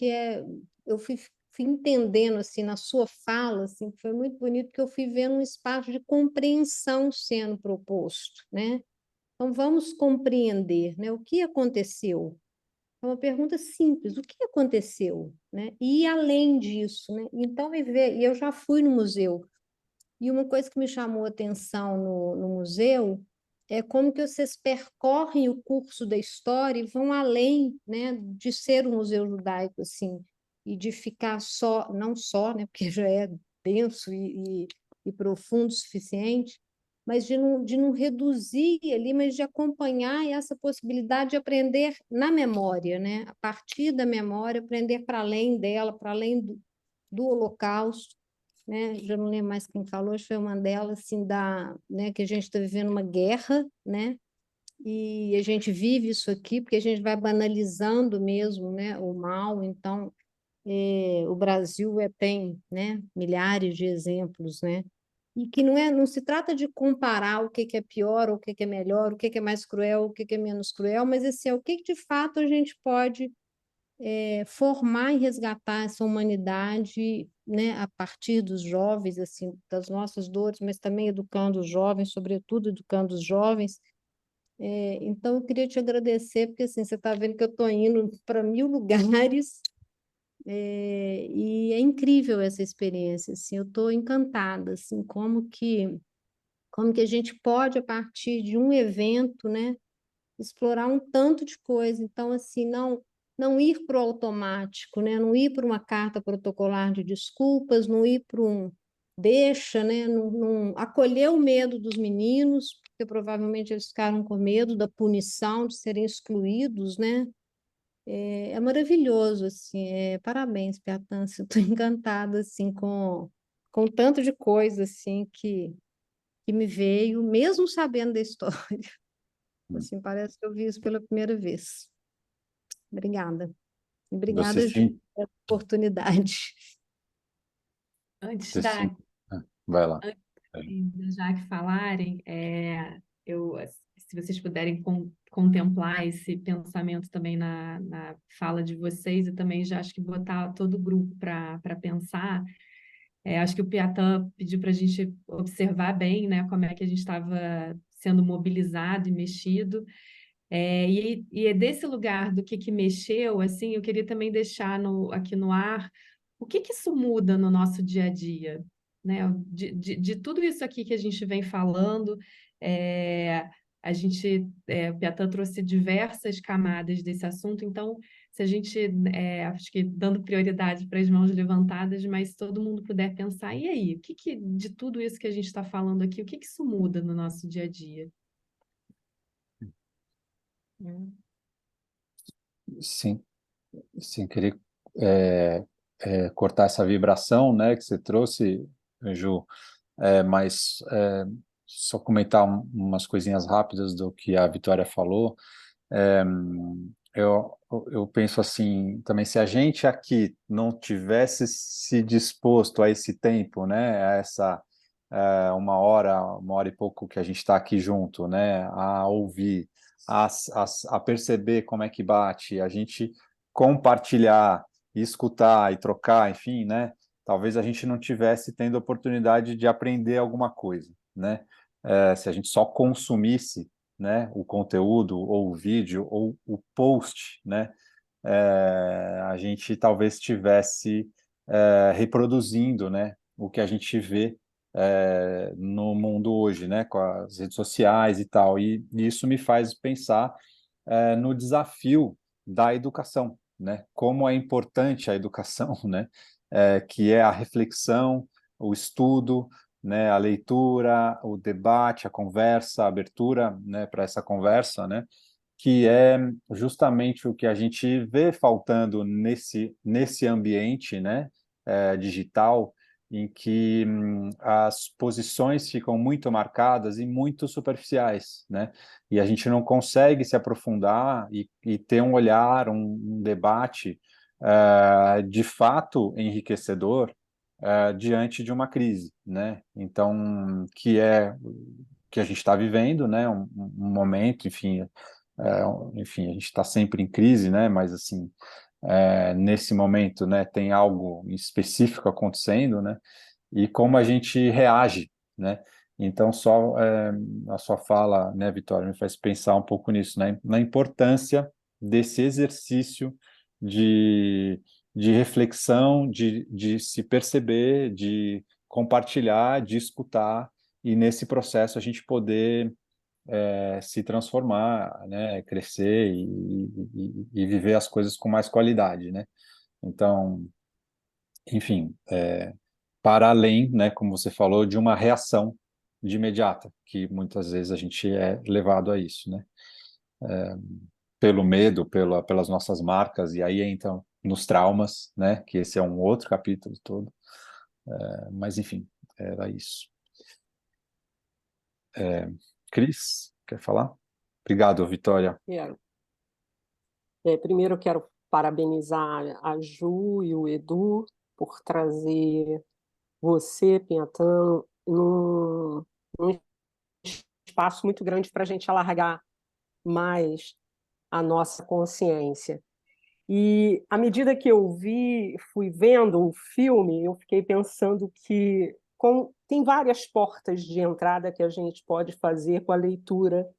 eu fui entendendo, assim, na sua fala, assim, que foi muito bonito, porque eu fui vendo um espaço de compreensão sendo proposto, né? Então, vamos compreender, né? O que aconteceu? É uma pergunta simples, o que aconteceu, né? E além disso, né? Então, e eu já fui no museu, e uma coisa que me chamou a atenção no museu é como que vocês percorrem o curso da história e vão além, né, de ser um museu judaico, assim, e de ficar só, não só, né, porque já é denso e profundo o suficiente, mas de não reduzir ali, mas de acompanhar essa possibilidade de aprender na memória, né, a partir da memória, aprender para além dela, para além do Holocausto, né? Já não lembro mais quem falou, acho que foi o Mandela, assim, né, que a gente está vivendo uma guerra, né? E a gente vive isso aqui porque a gente vai banalizando mesmo, né, o mal. Então, o Brasil tem, né, milhares de exemplos, né? E que não se trata de comparar o que é pior, ou o que é melhor, o que é mais cruel, o que é menos cruel, mas assim, o que de fato a gente pode formar e resgatar essa humanidade, né, a partir dos jovens, assim, das nossas dores, mas também educando os jovens, sobretudo educando os jovens. Então, eu queria te agradecer, porque assim, você está vendo que eu estou indo para 1000 lugares, e é incrível essa experiência, assim, eu estou encantada, assim, como que a gente pode, a partir de um evento, né, explorar um tanto de coisa. Então, assim, não ir para o automático, né? Não ir para uma carta protocolar de desculpas, não ir para um deixa, né? Não acolher o medo dos meninos, porque provavelmente eles ficaram com medo da punição, de serem excluídos, né? É maravilhoso, assim, parabéns, Piatã, estou encantada, assim, com o tanto de coisa, assim, que me veio, mesmo sabendo da história. Assim, parece que eu vi isso pela primeira vez. Obrigada.
Você
Obrigada, Ju,
sim,
pela oportunidade.
Antes
você
da
sim. Vai lá.
Da Jaque falarem, se vocês puderem contemplar esse pensamento também na fala de vocês, eu também já acho que botar todo o grupo para pensar. Acho que o Piatã pediu para a gente observar bem, né, como é que a gente estava sendo mobilizado e mexido. E é desse lugar do que mexeu, assim, eu queria também deixar aqui no ar o que isso muda no nosso dia a dia, né? De tudo isso aqui que a gente vem falando, o Piatã trouxe diversas camadas desse assunto, então, se a gente, acho que dando prioridade para as mãos levantadas, mas se todo mundo puder pensar, e aí, de tudo isso que a gente está falando aqui, o que isso muda no nosso dia a dia?
Sim, sim, queria cortar essa vibração, né, que você trouxe, Ju, mas só comentar umas coisinhas rápidas do que a Vitória falou. É, eu penso assim, também se a gente aqui não tivesse se disposto a esse tempo, né, a essa 1 hora e pouco que a gente está aqui junto, né, a ouvir, a perceber como é que bate, a gente compartilhar, escutar e trocar, enfim, né, talvez a gente não tivesse tendo a oportunidade de aprender alguma coisa, né, se a gente só consumisse, né, o conteúdo, ou o vídeo, ou o post, né, a gente talvez estivesse reproduzindo, né, o que a gente vê no mundo hoje, né, com as redes sociais e tal, e isso me faz pensar no desafio da educação, né, como é importante a educação, né, que é a reflexão, o estudo, né, a leitura, o debate, a conversa, a abertura, né, para essa conversa, né, que é justamente o que a gente vê faltando nesse ambiente, né, digital, em que as posições ficam muito marcadas e muito superficiais, né, e a gente não consegue se aprofundar e ter um olhar, um debate de fato enriquecedor diante de uma crise, né? Então, que a gente está vivendo, né? Um momento, enfim, enfim, a gente está sempre em crise, né? Mas assim, nesse momento, né? Tem algo específico acontecendo, né? E como a gente reage, né? Então, a sua fala, né, Vitória, me faz pensar um pouco nisso, né? Na importância desse exercício de reflexão, de se perceber, de compartilhar, de escutar, e nesse processo a gente poder se transformar, né, crescer e viver as coisas com mais qualidade, né? Então, enfim, para além, né, como você falou, de uma reação de imediata, que muitas vezes a gente é levado a isso, né? Pelo medo, pelas nossas marcas, e aí então nos traumas, né? Que esse é um outro capítulo todo. Mas enfim, era isso. Cris, quer falar? Obrigado, Vitória.
Quero. Primeiro, eu quero parabenizar a Ju e o Edu por trazer você, Piatã, num espaço muito grande para a gente alargar mais a nossa consciência. E à medida que eu fui vendo o filme, eu fiquei pensando que tem várias portas de entrada que a gente pode fazer com a leitura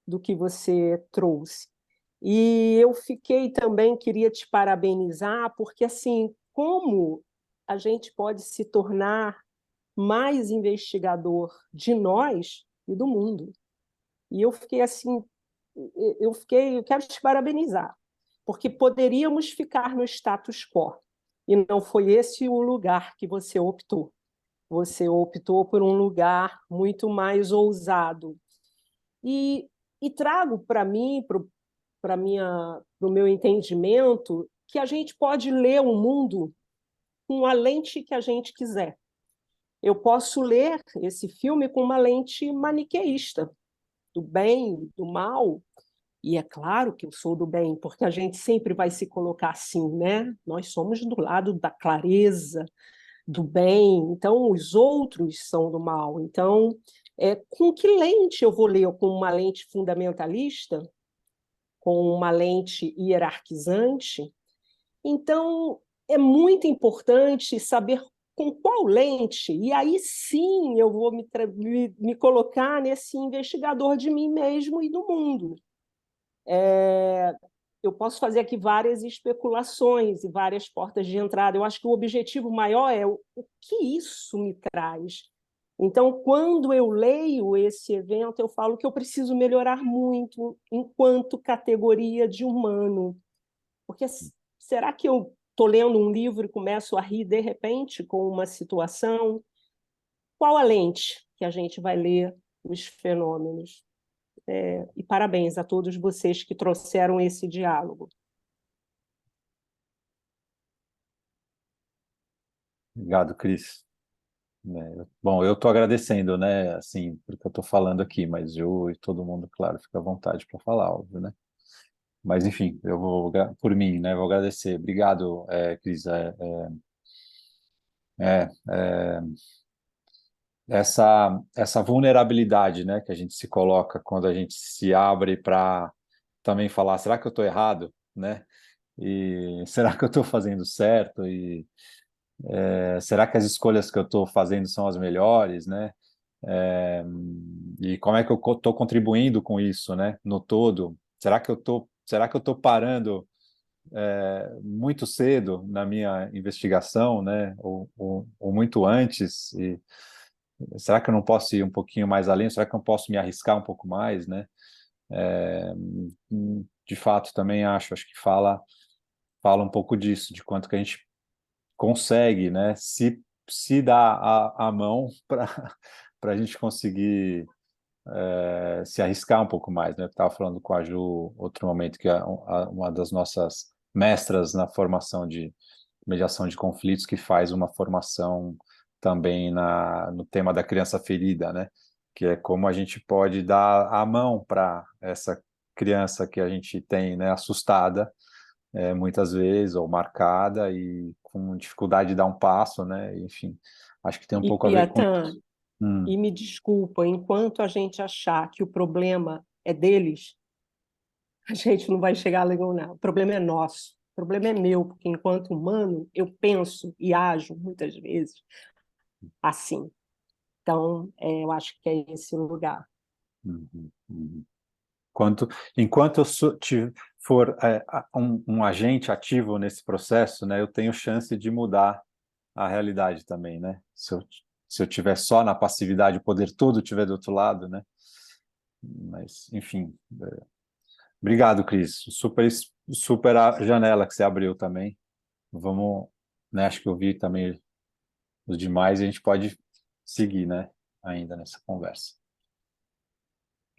do que você trouxe. E eu queria te parabenizar, porque assim, como a gente pode se tornar mais investigador de nós e do mundo. E eu fiquei assim, eu quero te parabenizar, porque poderíamos ficar no status quo, e não foi esse o lugar que você optou. Você optou por um lugar muito mais ousado. E trago para mim, para o meu entendimento, que a gente pode ler o mundo com a lente que a gente quiser. Eu posso ler esse filme com uma lente maniqueísta, do bem, do mal, e é claro que eu sou do bem, porque a gente sempre vai se colocar assim, né? Nós somos do lado da clareza, do bem, então os outros são do mal. Então, com que lente eu vou ler? Com uma lente fundamentalista? Com uma lente hierarquizante? Então, é muito importante saber com qual lente, e aí sim eu vou me colocar nesse investigador de mim mesmo e do mundo. Eu posso fazer aqui várias especulações e várias portas de entrada. Eu acho que o objetivo maior é o que isso me traz. Então, quando eu leio esse evento, eu falo que eu preciso melhorar muito enquanto categoria de humano. Porque será que eu estou lendo um livro e começo a rir de repente com uma situação? Qual a lente que a gente vai ler os fenômenos? E parabéns a todos vocês que trouxeram esse diálogo.
Obrigado, Cris. Bom, eu estou agradecendo, né, assim, porque eu estou falando aqui, mas eu e todo mundo, claro, fica à vontade para falar, óbvio, né? Mas, enfim, eu vou, por mim, né, vou agradecer. Obrigado, Cris. É, é, essa vulnerabilidade, né, que a gente se coloca quando a gente se abre para também falar, será que eu estou errado, né? E será que eu estou fazendo certo? E será que as escolhas que eu estou fazendo são as melhores, né? E como é que eu estou contribuindo com isso, né? No todo, será que eu estou parando muito cedo na minha investigação, né? Ou muito antes? E será que eu não posso ir um pouquinho mais além? Será que eu posso me arriscar um pouco mais, né? De fato, também acho que fala um pouco disso, de quanto que a gente consegue, né? Se dar a mão para a gente conseguir se arriscar um pouco mais, né? Eu estava falando com a Ju outro momento que é uma das nossas mestras na formação de mediação de conflitos, que faz uma formação também no tema da criança ferida, né? Que é como a gente pode dar a mão para essa criança que a gente tem, né, assustada, muitas vezes, ou marcada, e com dificuldade de dar um passo, né? Enfim, acho que tem um pouco a ver com
Piatã,
isso.
e me desculpa, enquanto a gente achar que o problema é deles, a gente não vai chegar a lugar nenhum. O problema é nosso. O problema é meu, porque enquanto humano, eu penso e ajo, muitas vezes, assim. Então, eu acho que é esse o lugar.
Uhum, uhum. Enquanto eu for um agente ativo nesse processo, né, eu tenho chance de mudar a realidade também, né? Se eu tiver só na passividade, o poder todo estiver do outro lado, né? Mas, enfim. Obrigado, Cris. Super a janela que você abriu também. Vamos, né? Acho que eu vi também os demais e a gente pode seguir, né? Ainda nessa conversa.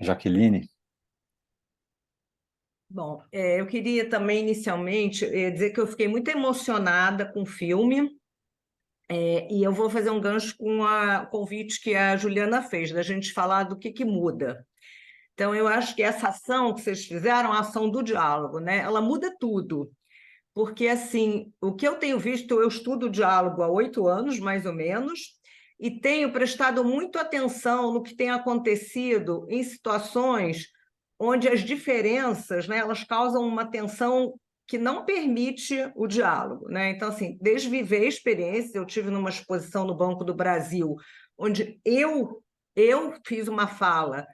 Jaqueline?
Bom, eu queria também, inicialmente, dizer que eu fiquei muito emocionada com o filme, e eu vou fazer um gancho com o convite que a Juliana fez, da gente falar do que muda. Então, eu acho que essa ação que vocês fizeram, a ação do diálogo, né? Ela muda tudo. Porque, assim, o que eu tenho visto, eu estudo diálogo há 8 anos, mais ou menos, e tenho prestado muito atenção no que tem acontecido em situações onde as diferenças, né, elas causam uma tensão que não permite o diálogo, né? Então, assim, desviver experiências, eu tive numa exposição no Banco do Brasil, onde eu fiz uma fala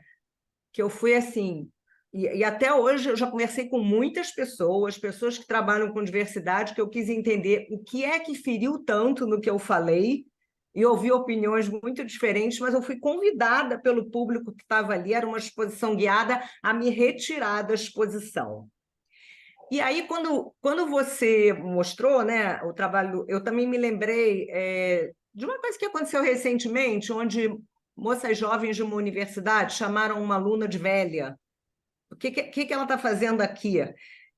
que eu fui assim, e até hoje eu já conversei com muitas pessoas que trabalham com diversidade, que eu quis entender o que é que feriu tanto no que eu falei, e ouvi opiniões muito diferentes, mas eu fui convidada pelo público que estava ali, era uma exposição guiada, a me retirar da exposição. E aí, quando você mostrou, né, o trabalho, eu também me lembrei de uma coisa que aconteceu recentemente, onde moças jovens de uma universidade chamaram uma aluna de velha. O que ela está fazendo aqui?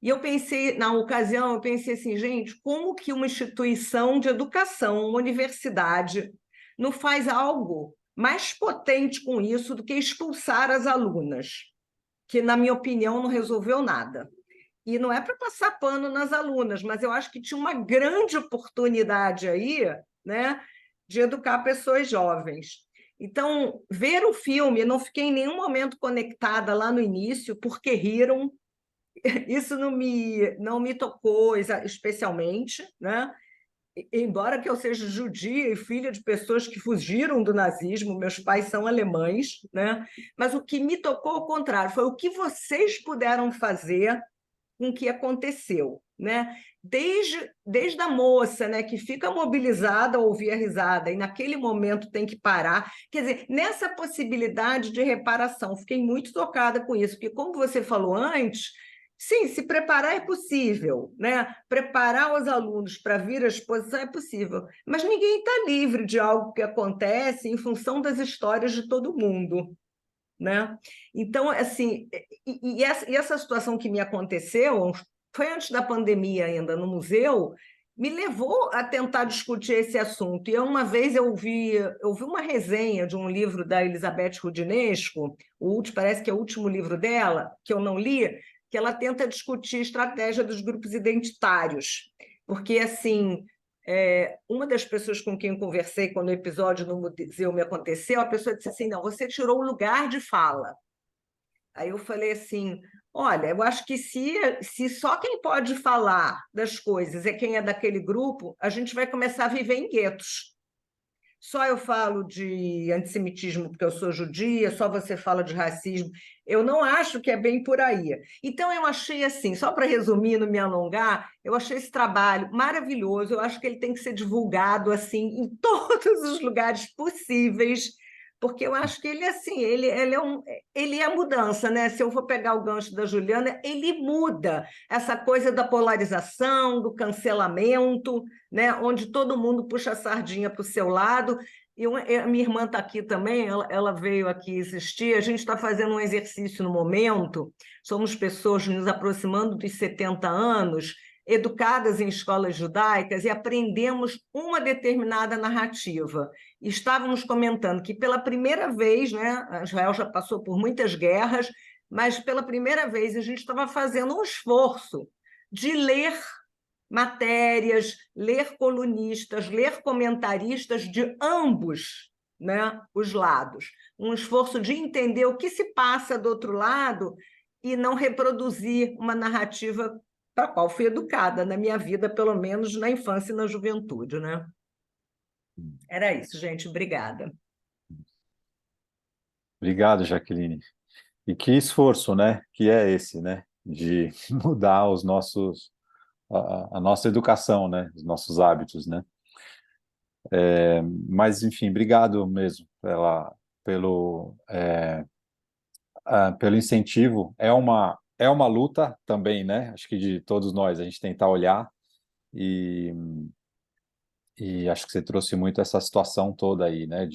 E eu pensei, na ocasião, eu pensei assim, gente, como que uma instituição de educação, uma universidade, não faz algo mais potente com isso do que expulsar as alunas, que, na minha opinião, não resolveu nada. E não é para passar pano nas alunas, mas eu acho que tinha uma grande oportunidade aí né, de educar pessoas jovens. Então, ver o filme, eu não fiquei em nenhum momento conectada lá no início, porque riram. Isso não me tocou especialmente, né? Embora que eu seja judia e filha de pessoas que fugiram do nazismo, meus pais são alemães, né? Mas o que me tocou, ao contrário, foi o que vocês puderam fazer com o que aconteceu, né? Desde a moça, né, que fica mobilizada ao ouvir a risada e naquele momento tem que parar. Quer dizer, nessa possibilidade de reparação, fiquei muito tocada com isso, porque, como você falou antes, sim, se preparar é possível, né? Preparar os alunos para vir à exposição é possível, mas ninguém está livre de algo que acontece em função das histórias de todo mundo, né? Então, assim, essa situação que me aconteceu, foi antes da pandemia ainda, no museu, me levou a tentar discutir esse assunto. E uma vez eu vi uma resenha de um livro da Elizabeth Roudinesco, parece que é o último livro dela, que eu não li, que ela tenta discutir a estratégia dos grupos identitários. Porque, assim, uma das pessoas com quem eu conversei quando o episódio no museu me aconteceu, a pessoa disse assim, não, você tirou o lugar de fala. Aí eu falei assim, olha, eu acho que se só quem pode falar das coisas é quem é daquele grupo, a gente vai começar a viver em guetos. Só eu falo de antissemitismo porque eu sou judia, só você fala de racismo. Eu não acho que é bem por aí. Então, eu achei assim, só para resumir, não me alongar, eu achei esse trabalho maravilhoso, eu acho que ele tem que ser divulgado assim em todos os lugares possíveis, porque eu acho que ele, assim, ele é a mudança, né? Se eu for pegar o gancho da Juliana, ele muda essa coisa da polarização, do cancelamento, né? Onde todo mundo puxa a sardinha para o seu lado. E a minha irmã está aqui também, ela veio aqui assistir. A gente está fazendo um exercício no momento, somos pessoas nos aproximando dos 70 anos, educadas em escolas judaicas, e aprendemos uma determinada narrativa. Estávamos comentando que, pela primeira vez, né, Israel já passou por muitas guerras, mas pela primeira vez a gente estava fazendo um esforço de ler matérias, ler colunistas, ler comentaristas de ambos, né, os lados. Um esforço de entender o que se passa do outro lado e não reproduzir uma narrativa para a qual fui educada na minha vida, pelo menos na infância e na juventude, né? Era isso, gente. Obrigada.
Obrigado, Jaqueline. E que esforço, né? Que é esse, né? De mudar a nossa educação, né? Os nossos hábitos, né? Mas, enfim, obrigado mesmo pelo incentivo. É uma luta também, né? Acho que de todos nós, a gente tentar olhar e acho que você trouxe muito essa situação toda aí, né?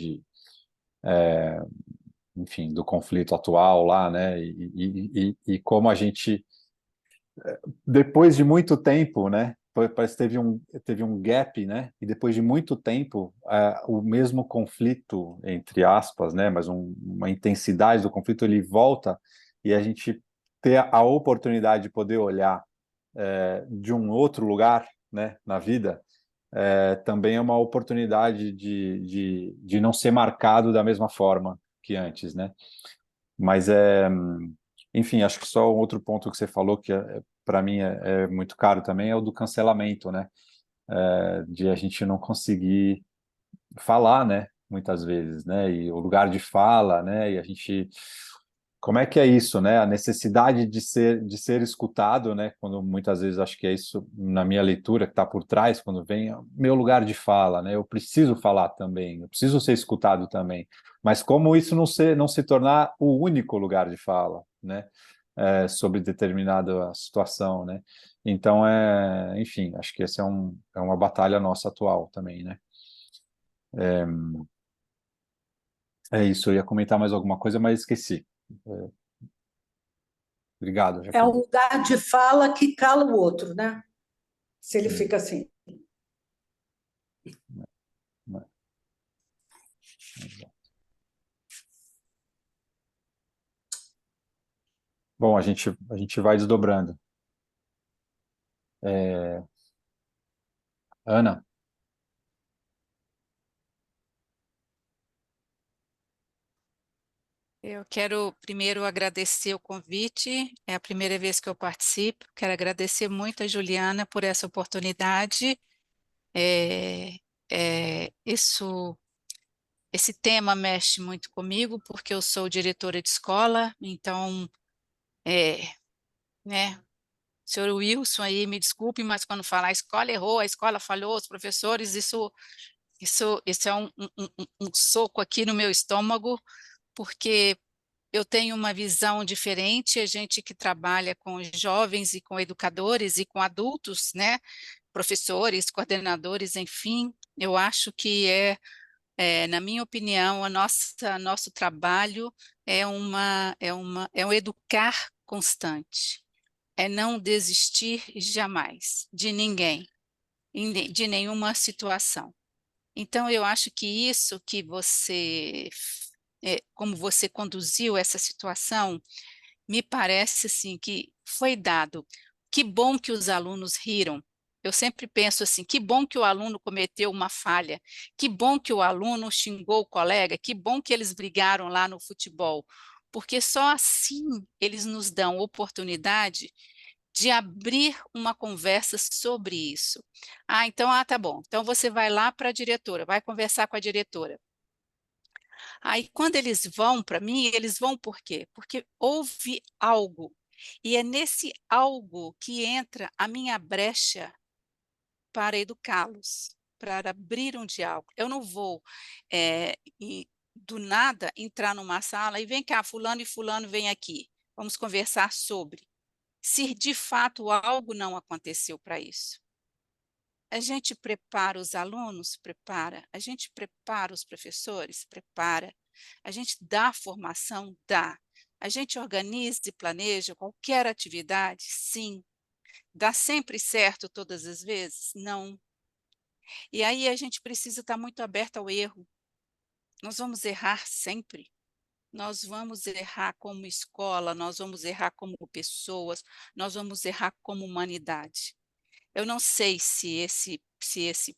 Enfim, do conflito atual lá, né? E como a gente, depois de muito tempo, né? Parece que teve um gap, né? E depois de muito tempo, o mesmo conflito, entre aspas, né? Mas uma intensidade do conflito, ele volta e a gente ter a oportunidade de poder olhar de um outro lugar, né? Na vida, também é uma oportunidade de não ser marcado da mesma forma que antes, né? Mas enfim, acho que só um outro ponto que você falou que para mim é muito caro também é o do cancelamento, né? De a gente não conseguir falar, né? Muitas vezes, né? E o lugar de fala, né? E a gente, como é que é isso, né? A necessidade de ser escutado, né? Quando muitas vezes acho que é isso na minha leitura que está por trás, quando vem meu lugar de fala, né? Eu preciso falar também, eu preciso ser escutado também. Mas como isso não se tornar o único lugar de fala, né? Sobre determinada situação, né? Então, enfim, acho que essa é uma batalha nossa atual também, né? É isso, eu ia comentar mais alguma coisa, mas esqueci. Obrigado,
É um
Jaqueline.
lugar de fala que cala o outro, né? Se ele fica assim.
Bom, a gente vai desdobrando. Ana?
Eu quero primeiro agradecer o convite, é a primeira vez que eu participo. Quero agradecer muito a Juliana por essa oportunidade. É, esse tema mexe muito comigo, porque eu sou diretora de escola, então, né, senhor Wilson aí, me desculpe, mas quando falar a escola errou, a escola falhou, os professores, isso é um soco aqui no meu estômago, porque eu tenho uma visão diferente, a gente que trabalha com jovens e com educadores e com adultos, né, professores, coordenadores, enfim, eu acho que na minha opinião, nosso trabalho é um educar constante, é não desistir jamais de ninguém, de nenhuma situação. Então, eu acho que isso que como você conduziu essa situação, me parece assim que foi dado. Que bom que os alunos riram. Eu sempre penso assim, que bom que o aluno cometeu uma falha, que bom que o aluno xingou o colega, que bom que eles brigaram lá no futebol, porque só assim eles nos dão oportunidade de abrir uma conversa sobre isso. Então, tá bom. Então você vai lá para a diretora, vai conversar com a diretora. Aí, quando eles vão para mim, eles vão por quê? Porque houve algo. E é nesse algo que entra a minha brecha para educá-los, para abrir um diálogo. Eu não vou, do nada, entrar numa sala e vem cá, fulano e fulano, vem aqui. Vamos conversar sobre. Se de fato algo não aconteceu para isso. A gente prepara os alunos? Prepara. A gente prepara os professores? Prepara. A gente dá formação? Dá. A gente organiza e planeja qualquer atividade? Sim. Dá sempre certo todas as vezes? Não. E aí a gente precisa estar muito aberto ao erro. Nós vamos errar sempre. Nós vamos errar como escola, nós vamos errar como pessoas, nós vamos errar como humanidade. Eu não sei se esse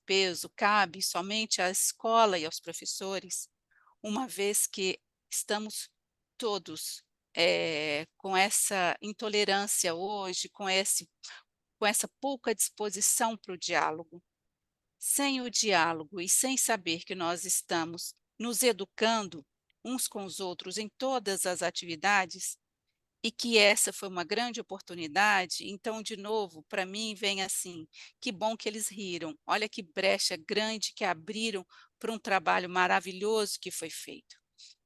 peso cabe somente à escola e aos professores, uma vez que estamos todos com essa intolerância hoje, com essa pouca disposição para o diálogo. Sem o diálogo e sem saber que nós estamos nos educando uns com os outros em todas as atividades, e que essa foi uma grande oportunidade, então, de novo, para mim vem assim, que bom que eles riram, olha que brecha grande que abriram para um trabalho maravilhoso que foi feito.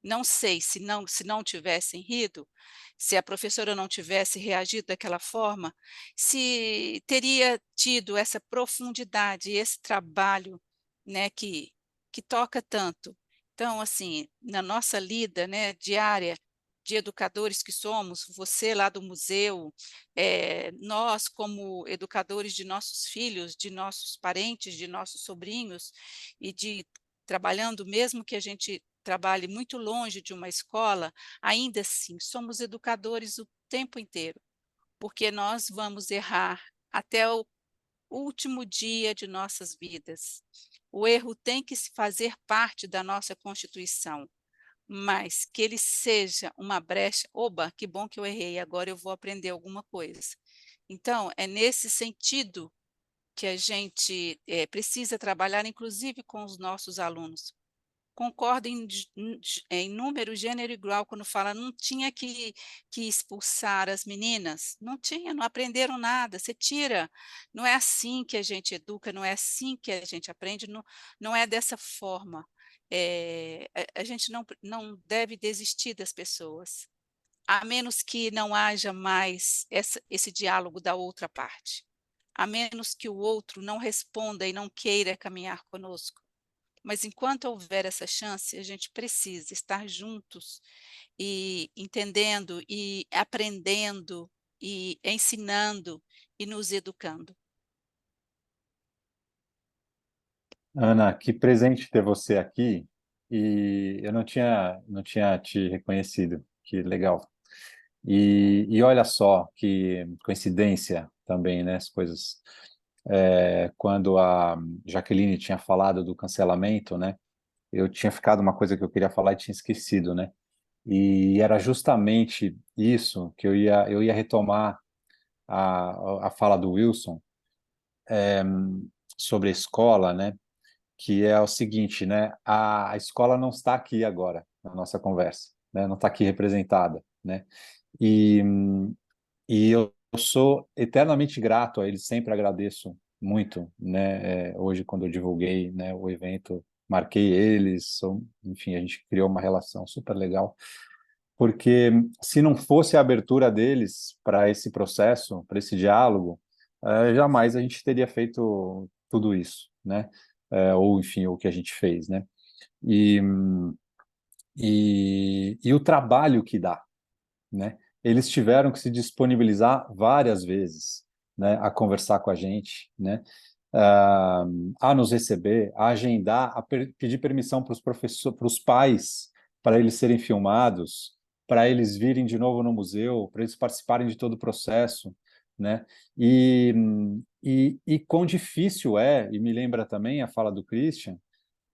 Não sei se não tivessem rido, se a professora não tivesse reagido daquela forma, se teria tido essa profundidade, esse trabalho, né, que toca tanto. Então, assim, na nossa lida, né, diária, de educadores que somos, você lá do museu, nós como educadores de nossos filhos, de nossos parentes, de nossos sobrinhos, e trabalhando, mesmo que a gente trabalhe muito longe de uma escola, ainda assim, somos educadores o tempo inteiro, porque nós vamos errar até o último dia de nossas vidas. O erro tem que se fazer parte da nossa Constituição, mas que ele seja uma brecha, oba, que bom que eu errei, agora eu vou aprender alguma coisa. Então, é nesse sentido que a gente precisa trabalhar, inclusive com os nossos alunos. Concordo em número, gênero igual, quando fala não tinha que expulsar as meninas, não tinha, não aprenderam nada, você tira, não é assim que a gente educa, não é assim que a gente aprende, não é dessa forma. A gente não deve desistir das pessoas, a menos que não haja mais esse diálogo da outra parte, a menos que o outro não responda e não queira caminhar conosco. Mas enquanto houver essa chance, a gente precisa estar juntos e entendendo e aprendendo e ensinando e nos educando.
Ana, que presente ter você aqui, e eu não tinha te reconhecido, que legal. E olha só que coincidência também, né, as coisas. Quando a Jaqueline tinha falado do cancelamento, né, eu tinha ficado uma coisa que eu queria falar e tinha esquecido, né? E era justamente isso que eu ia retomar a fala do Wilson, sobre a escola, né? Que é o seguinte, né? A escola não está aqui agora na nossa conversa, né? Não está aqui representada, né? E, e eu sou eternamente grato a eles, sempre agradeço muito, né? Hoje, quando eu divulguei, né, o evento, marquei eles, enfim, a gente criou uma relação super legal, porque se não fosse a abertura deles para esse processo, para esse diálogo, jamais a gente teria feito tudo isso, né? Ou, enfim, o que a gente fez, né? E, e o trabalho que dá, né? Eles tiveram que se disponibilizar várias vezes, né, a conversar com a gente, né, a nos receber, a agendar, pedir permissão para os professores, para os pais, para eles serem filmados, para eles virem de novo no museu, para eles participarem de todo o processo, né? E quão difícil é, e me lembra também a fala do Christian,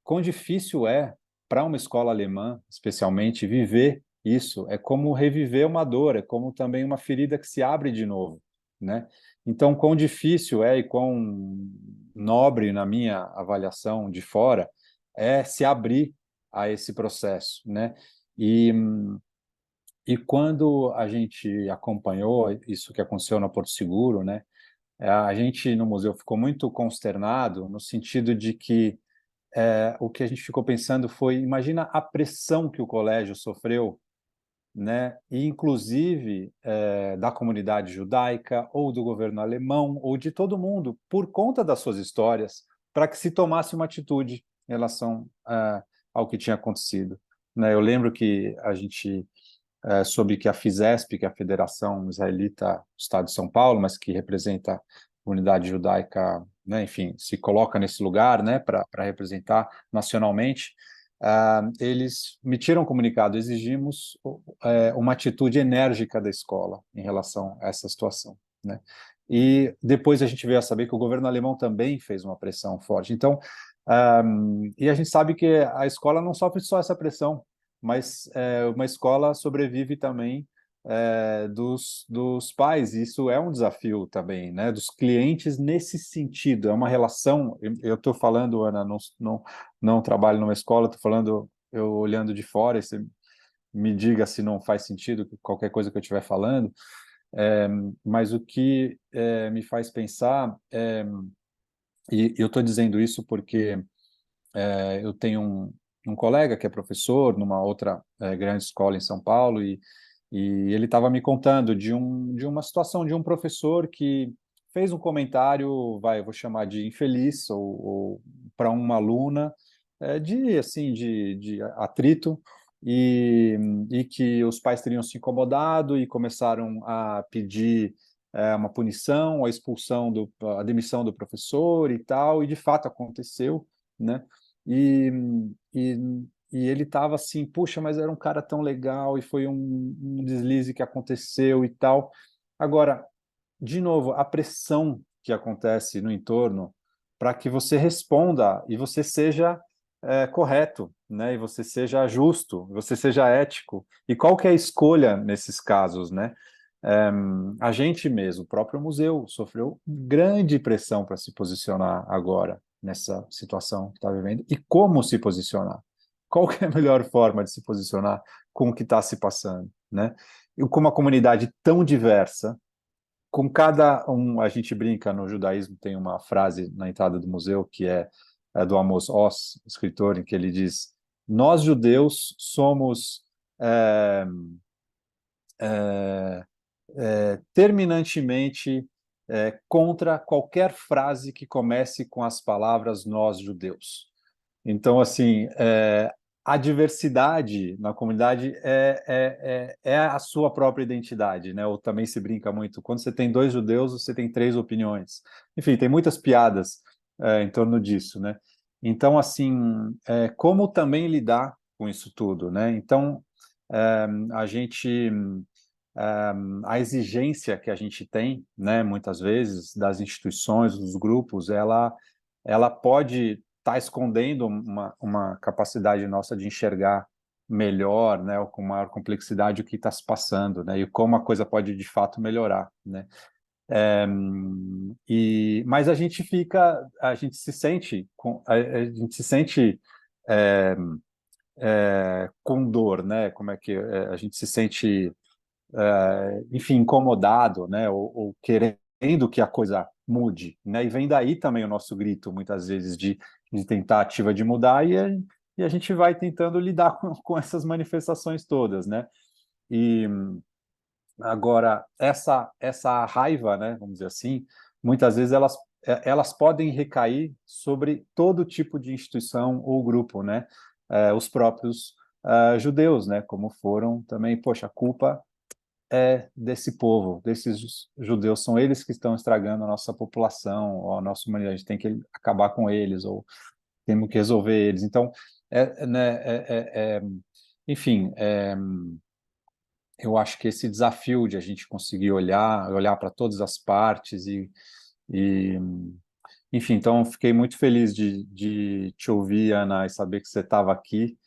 quão difícil é para uma escola alemã, especialmente, viver isso. É como reviver uma dor, é como também uma ferida que se abre de novo, né? Então, quão difícil é e quão nobre, na minha avaliação de fora, é se abrir a esse processo, né? E, e quando a gente acompanhou isso que aconteceu na Porto Seguro, né? A gente no museu ficou muito consternado no sentido de que o que a gente ficou pensando foi, imagina a pressão que o colégio sofreu, né? E inclusive da comunidade judaica ou do governo alemão ou de todo mundo por conta das suas histórias, para que se tomasse uma atitude em relação ao que tinha acontecido, né? Eu lembro que a gente sobre que a FISESP, que é a Federação Israelita do Estado de São Paulo, mas que representa a comunidade judaica, né, enfim, se coloca nesse lugar, né, para representar nacionalmente, eles emitiram um comunicado, exigimos uma atitude enérgica da escola em relação a essa situação, né? E depois a gente veio a saber que o governo alemão também fez uma pressão forte. Então, e a gente sabe que a escola não sofre só essa pressão, mas uma escola sobrevive também dos pais, e isso é um desafio também, né, dos clientes nesse sentido, é uma relação, eu estou falando, Ana, não trabalho numa escola, estou falando, eu olhando de fora, e você me diga se não faz sentido qualquer coisa que eu estiver falando, mas o que me faz pensar, e eu estou dizendo isso porque eu tenho um colega que é professor numa outra grande escola em São Paulo e ele estava me contando de uma situação de um professor que fez um comentário, eu vou chamar de infeliz, ou para uma aluna, de atrito, e que os pais teriam se incomodado e começaram a pedir uma punição, a expulsão, a demissão do professor e tal, e de fato aconteceu, né? E, e, e ele estava assim, puxa, mas era um cara tão legal e foi um deslize que aconteceu e tal. Agora, de novo, a pressão que acontece no entorno para que você responda e você seja correto, né? E você seja justo, você seja ético. E qual que é a escolha nesses casos, né? A gente mesmo, o próprio museu, sofreu grande pressão para se posicionar agora nessa situação que está vivendo. E como se posicionar? Qual que é a melhor forma de se posicionar com o que está se passando, né? E com uma comunidade tão diversa, com cada a gente brinca no judaísmo, tem uma frase na entrada do museu que é do Amos Oz, escritor, em que ele diz: nós judeus somos terminantemente contra qualquer frase que comece com as palavras nós judeus. Então, assim, a diversidade na comunidade é a sua própria identidade, né? Ou também se brinca muito, quando você tem 2 judeus, você tem 3 opiniões. Enfim, tem muitas piadas em torno disso, né? Então, assim, como também lidar com isso tudo, né? Então, a gente... a exigência que a gente tem, né, muitas vezes, das instituições, dos grupos, ela pode estar escondendo uma capacidade nossa de enxergar melhor, né, ou com maior complexidade o que está se passando, né, e como a coisa pode de fato melhorar, né. Mas a gente se sente com dor, né? Como é que a gente se sente, enfim, incomodado, né? Ou querendo que a coisa mude, né? E vem daí também o nosso grito, muitas vezes, de tentativa de mudar, e a gente vai tentando lidar com essas manifestações todas, né? E agora, essa raiva, né, vamos dizer assim, muitas vezes elas podem recair sobre todo tipo de instituição ou grupo, né? Os próprios judeus, né, como foram também, poxa, a culpa é desse povo, desses judeus, são eles que estão estragando a nossa população, ou a nossa humanidade, a gente tem que acabar com eles, ou temos que resolver eles. Então, né, enfim, eu acho que esse desafio de a gente conseguir olhar para todas as partes e enfim, então fiquei muito feliz de te ouvir, Ana, e saber que você estava aqui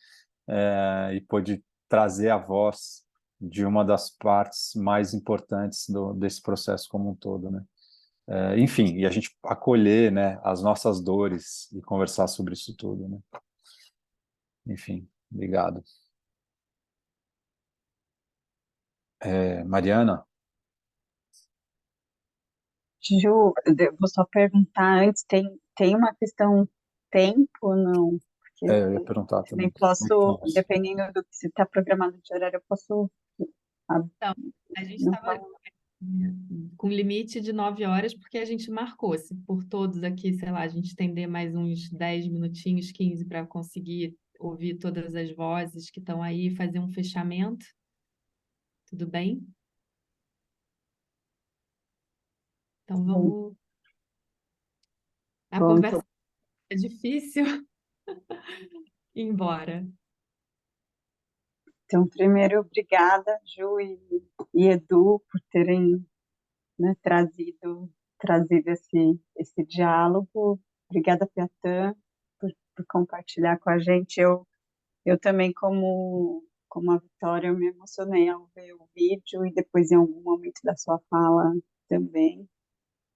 e pôde trazer a voz de uma das partes mais importantes desse processo como um todo, né? Enfim, e a gente acolher, né, as nossas dores e conversar sobre isso tudo, né? Enfim, obrigado. Mariana?
Ju, eu vou só perguntar antes, tem uma questão tempo ou não? Porque
Eu ia perguntar
também
também.
posso, dependendo do que se está programado de horário, eu posso...
Então, a gente
não
estava com limite de 9 horas, porque a gente marcou. Se por todos aqui, sei lá, a gente estender mais uns 10 minutinhos, 15, para conseguir ouvir todas as vozes que estão aí e fazer um fechamento. Tudo bem? Então vamos. A
Bom,
conversa é difícil ir embora.
Então, primeiro, obrigada, Ju e Edu, por terem, né, trazido esse diálogo. Obrigada, Piatã, por compartilhar com a gente. Eu também, como a Vitória, eu me emocionei ao ver o vídeo e depois em algum momento da sua fala também.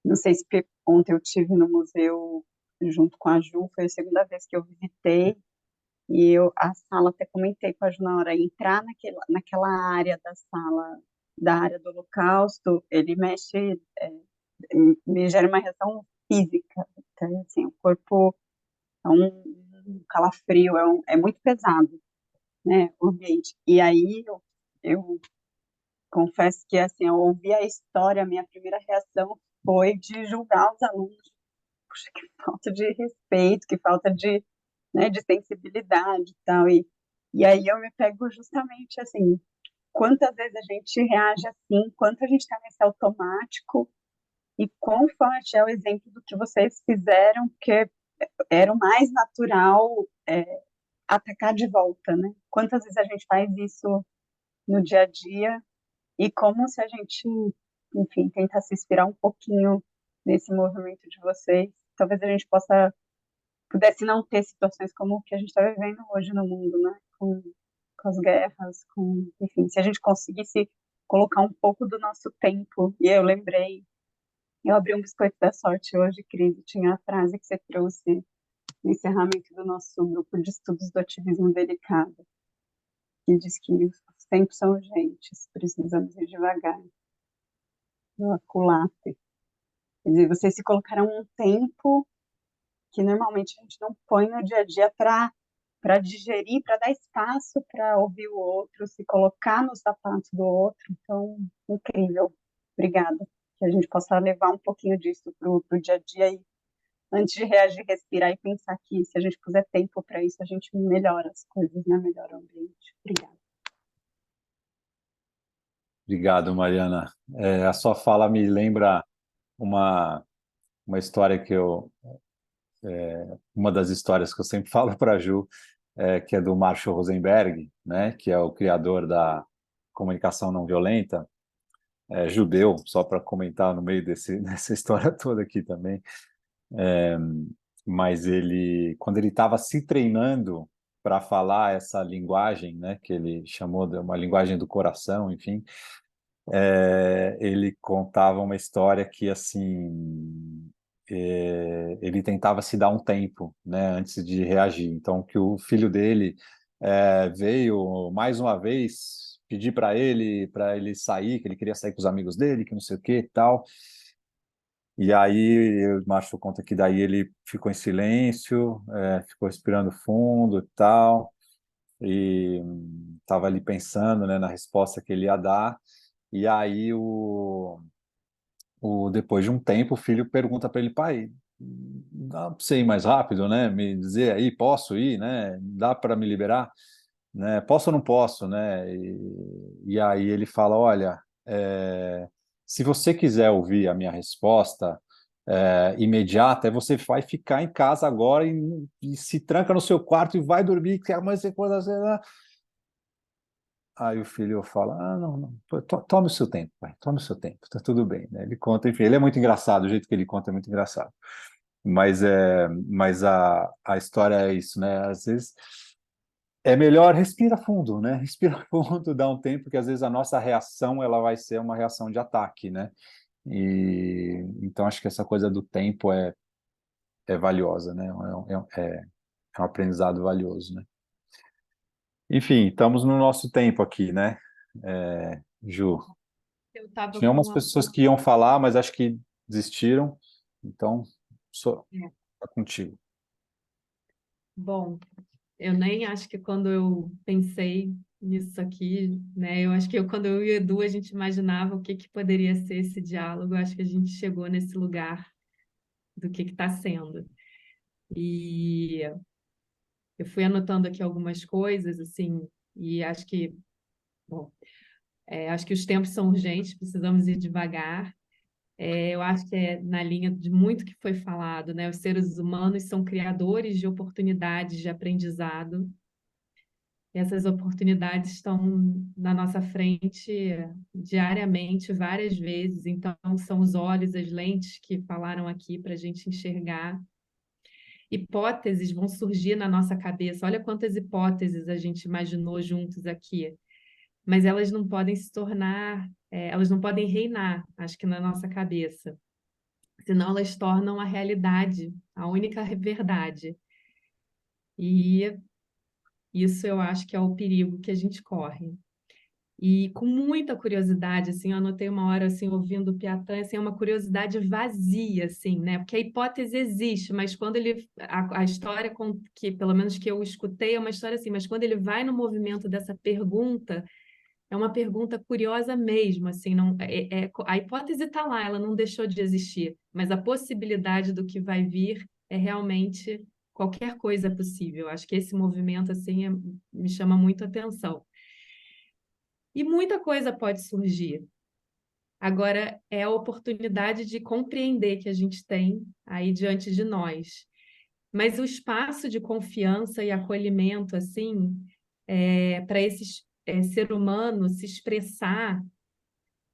Não sei se ontem eu estive no museu junto com a Ju, foi a segunda vez que eu visitei, e a sala, até comentei com a Ju na hora, entrar naquela área da sala, da área do Holocausto, ele mexe, me gera uma reação física, então, assim, o corpo é um calafrio, é muito pesado, né, o ambiente. E aí eu confesso que, assim, eu ouvi a história, a minha primeira reação foi de julgar os alunos. Puxa, que falta de respeito, que falta de, né, de sensibilidade e tal. E aí eu me pego justamente assim, quantas vezes a gente reage assim, quanto a gente está nesse automático e quão forte é o exemplo do que vocês fizeram, porque era o mais natural atacar de volta, né? Quantas vezes a gente faz isso no dia a dia e como se a gente, enfim, tenta se inspirar um pouquinho nesse movimento de vocês, talvez a gente pudesse não ter situações como o que a gente está vivendo hoje no mundo, né? Com as guerras, enfim, se a gente conseguisse colocar um pouco do nosso tempo. E eu lembrei, eu abri um biscoito da sorte hoje, Cris, tinha a frase que você trouxe no encerramento do nosso grupo de estudos do ativismo delicado, que diz que os tempos são urgentes, precisamos ir devagar. No aculate. Quer dizer, vocês se colocaram um tempo que normalmente a gente não põe no dia a dia para digerir, para dar espaço para ouvir o outro, se colocar nos sapatos do outro. Então, incrível. Obrigada. Que a gente possa levar um pouquinho disso para o dia a dia e, antes de reagir, respirar e pensar que se a gente puser tempo para isso, a gente melhora as coisas, né? Melhora o ambiente. Obrigada.
Obrigado, Mariana. A sua fala me lembra uma história que uma das histórias que eu sempre falo para a Ju, que é do Marshall Rosenberg, né, que é o criador da comunicação não violenta, judeu, só para comentar no meio dessa história toda aqui também. Mas quando ele estava se treinando para falar essa linguagem, né, que ele chamou de uma linguagem do coração, enfim, ele contava uma história que, assim, ele tentava se dar um tempo, né, antes de reagir. Então, que o filho dele veio mais uma vez pedir para ele sair, que ele queria sair com os amigos dele, que não sei o que e tal. E aí o Márcio conta que daí ele ficou em silêncio, ficou respirando fundo e tal, e estava ali pensando, né, na resposta que ele ia dar. E aí depois de um tempo o filho pergunta para ele: pai, dá para você ir mais rápido, né? Me dizer aí, posso ir, né? Dá para me liberar, né? Posso ou não posso, né? E aí ele fala: olha, se você quiser ouvir a minha resposta imediata, você vai ficar em casa agora e se tranca no seu quarto e vai dormir, que amanhã você pode fazer. Aí o filho fala: ah, não, não, tome o seu tempo, pai, tome o seu tempo, tá tudo bem, né? Ele conta, enfim, ele é muito engraçado, o jeito que ele conta é muito engraçado. Mas a história é isso, né? Às vezes é melhor respira fundo, né? Respira fundo, dá um tempo, que às vezes a nossa reação ela vai ser uma reação de ataque, né? E então acho que essa coisa do tempo é valiosa, né? É um aprendizado valioso, né? Enfim, estamos no nosso tempo aqui, né? Ju,
Eu estava
tinha
com
umas pessoas que iam falar, mas acho que desistiram, então tá contigo.
Bom, eu nem acho que quando eu pensei nisso aqui, né? Eu acho que quando eu e o Edu, a gente imaginava o que que poderia ser esse diálogo. Eu acho que a gente chegou nesse lugar do que está sendo. E eu fui anotando aqui algumas coisas, assim, e acho que, bom, acho que os tempos são urgentes, precisamos ir devagar. Eu acho que é na linha de muito que foi falado, né? Os seres humanos são criadores de oportunidades de aprendizado. Essas oportunidades estão na nossa frente diariamente, várias vezes. Então, são os olhos, as lentes que falaram aqui para a gente enxergar. Hipóteses vão surgir na nossa cabeça. Olha quantas hipóteses a gente imaginou juntos aqui. Mas elas não podem se tornar, elas não podem reinar, acho que na nossa cabeça. Senão elas tornam a realidade, a única verdade. E isso eu acho que é o perigo que a gente corre. E com muita curiosidade, assim, eu anotei uma hora, assim, ouvindo o Piatã, assim, é uma curiosidade vazia, assim, né? Porque a hipótese existe, mas quando ele... A história que, pelo menos que eu escutei, é uma história assim, mas quando ele vai no movimento dessa pergunta, é uma pergunta curiosa mesmo, assim, não, a hipótese está lá, ela não deixou de existir, mas a possibilidade do que vai vir é realmente qualquer coisa possível. Acho que esse movimento, assim, me chama muito a atenção. E muita coisa pode surgir. Agora, é a oportunidade de compreender que a gente tem aí diante de nós. Mas o espaço de confiança e acolhimento, assim, para esse ser humano se expressar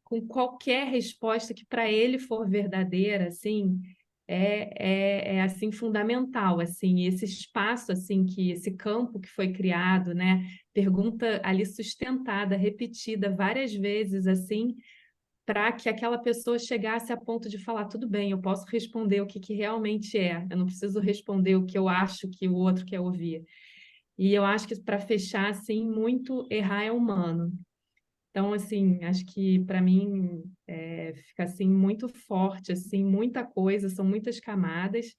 com qualquer resposta que para ele for verdadeira, assim, assim fundamental, assim, esse espaço, assim, que esse campo que foi criado, né, pergunta ali sustentada, repetida várias vezes, assim, para que aquela pessoa chegasse a ponto de falar, tudo bem, eu posso responder o que que realmente é, eu não preciso responder o que eu acho que o outro quer ouvir. E eu acho que para fechar, assim, muito errar é humano. Então, assim, acho que para mim fica assim muito forte, assim, muita coisa, são muitas camadas.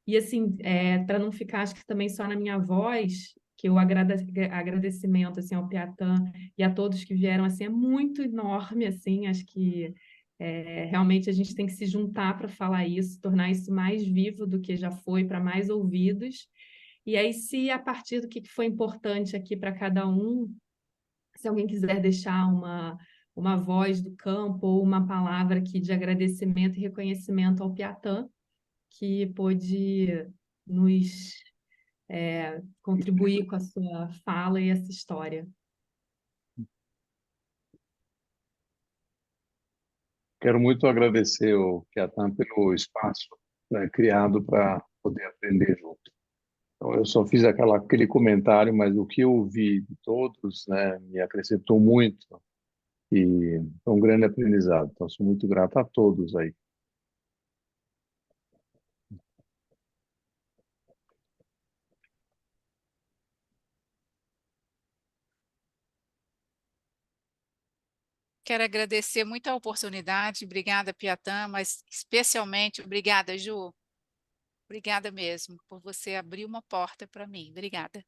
E assim, para não ficar, acho que também só na minha voz, que o agradecimento assim ao Piatã e a todos que vieram assim é muito enorme, assim, acho que realmente a gente tem que se juntar para falar isso, tornar isso mais vivo do que já foi, para mais ouvidos. E aí, se a partir do que foi importante aqui para cada um, se alguém quiser deixar uma voz do campo ou uma palavra aqui de agradecimento e reconhecimento ao Piatã, que pôde nos contribuir com a sua fala e essa história.
Quero muito agradecer ao Piatã pelo espaço, né, criado para poder aprender junto. Então, eu só fiz aquele comentário, mas o que eu ouvi de todos, né, me acrescentou muito e foi um grande aprendizado. Então, sou muito grato a todos aí.
Quero agradecer muito a oportunidade. Obrigada, Piatã, mas especialmente obrigada, Ju. Obrigada mesmo por você abrir uma porta para mim. Obrigada.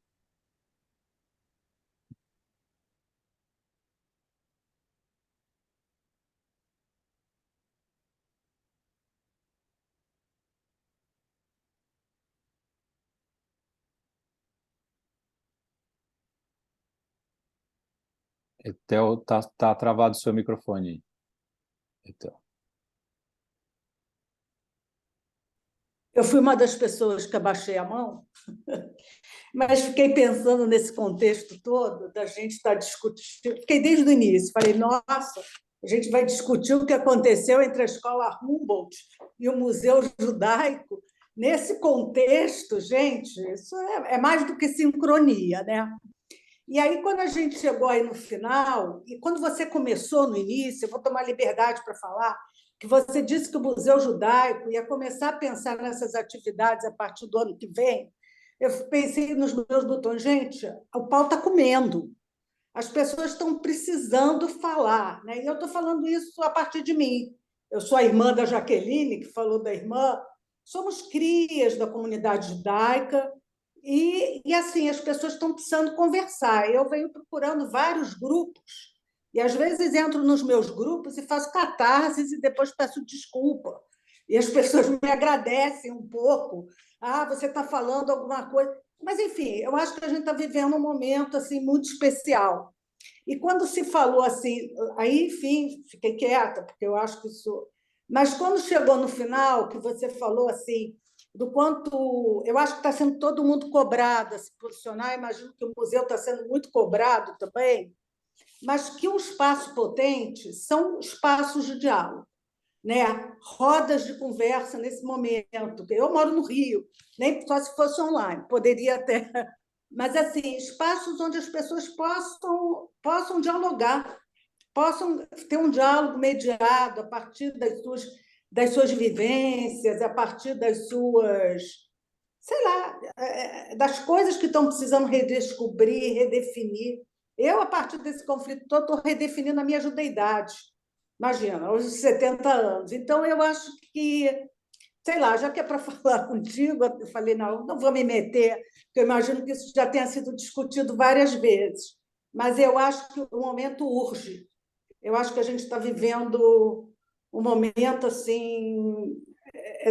Etel, tá travado o seu microfone. Etel.
Eu fui uma das pessoas que abaixei a mão, mas fiquei pensando nesse contexto todo da gente estar discutindo. Fiquei desde o início, falei, nossa, a gente vai discutir o que aconteceu entre a escola Humboldt e o Museu Judaico. Nesse contexto, gente, isso é mais do que sincronia, né? E aí, quando a gente chegou aí no final, e quando você começou no início, eu vou tomar liberdade para falar, que você disse que o Museu Judaico ia começar a pensar nessas atividades a partir do ano que vem, eu pensei nos meus botões, gente, o pau está comendo, as pessoas estão precisando falar, né? E eu estou falando isso a partir de mim. Eu sou a irmã da Jaqueline, que falou da irmã, somos crias da comunidade judaica, e assim, as pessoas estão precisando conversar. Eu venho procurando vários grupos, e às vezes entro nos meus grupos e faço catarses e depois peço desculpa. E as pessoas me agradecem um pouco. Ah, você está falando alguma coisa. Mas, enfim, eu acho que a gente está vivendo um momento assim, muito especial. E quando se falou assim, aí, enfim, fiquei quieta, porque eu acho que isso. Mas quando chegou no final, que você falou assim, do quanto. Eu acho que está sendo todo mundo cobrado a se posicionar, imagino que o museu está sendo muito cobrado também, mas que um espaço potente são espaços de diálogo, né? Rodas de conversa nesse momento. Eu moro no Rio, nem só se fosse online, poderia até. Mas, assim, espaços onde as pessoas possam dialogar, possam ter um diálogo mediado a partir das suas vivências, a partir das suas, sei lá, das coisas que estão precisando redescobrir, redefinir. Eu, a partir desse conflito todo, estou redefinindo a minha judeidade. Imagina, aos 70 anos. Então, eu acho que, sei lá, já que é para falar contigo, eu falei, não vou me meter, porque eu imagino que isso já tenha sido discutido várias vezes. Mas eu acho que o momento urge. Eu acho que a gente está vivendo um momento assim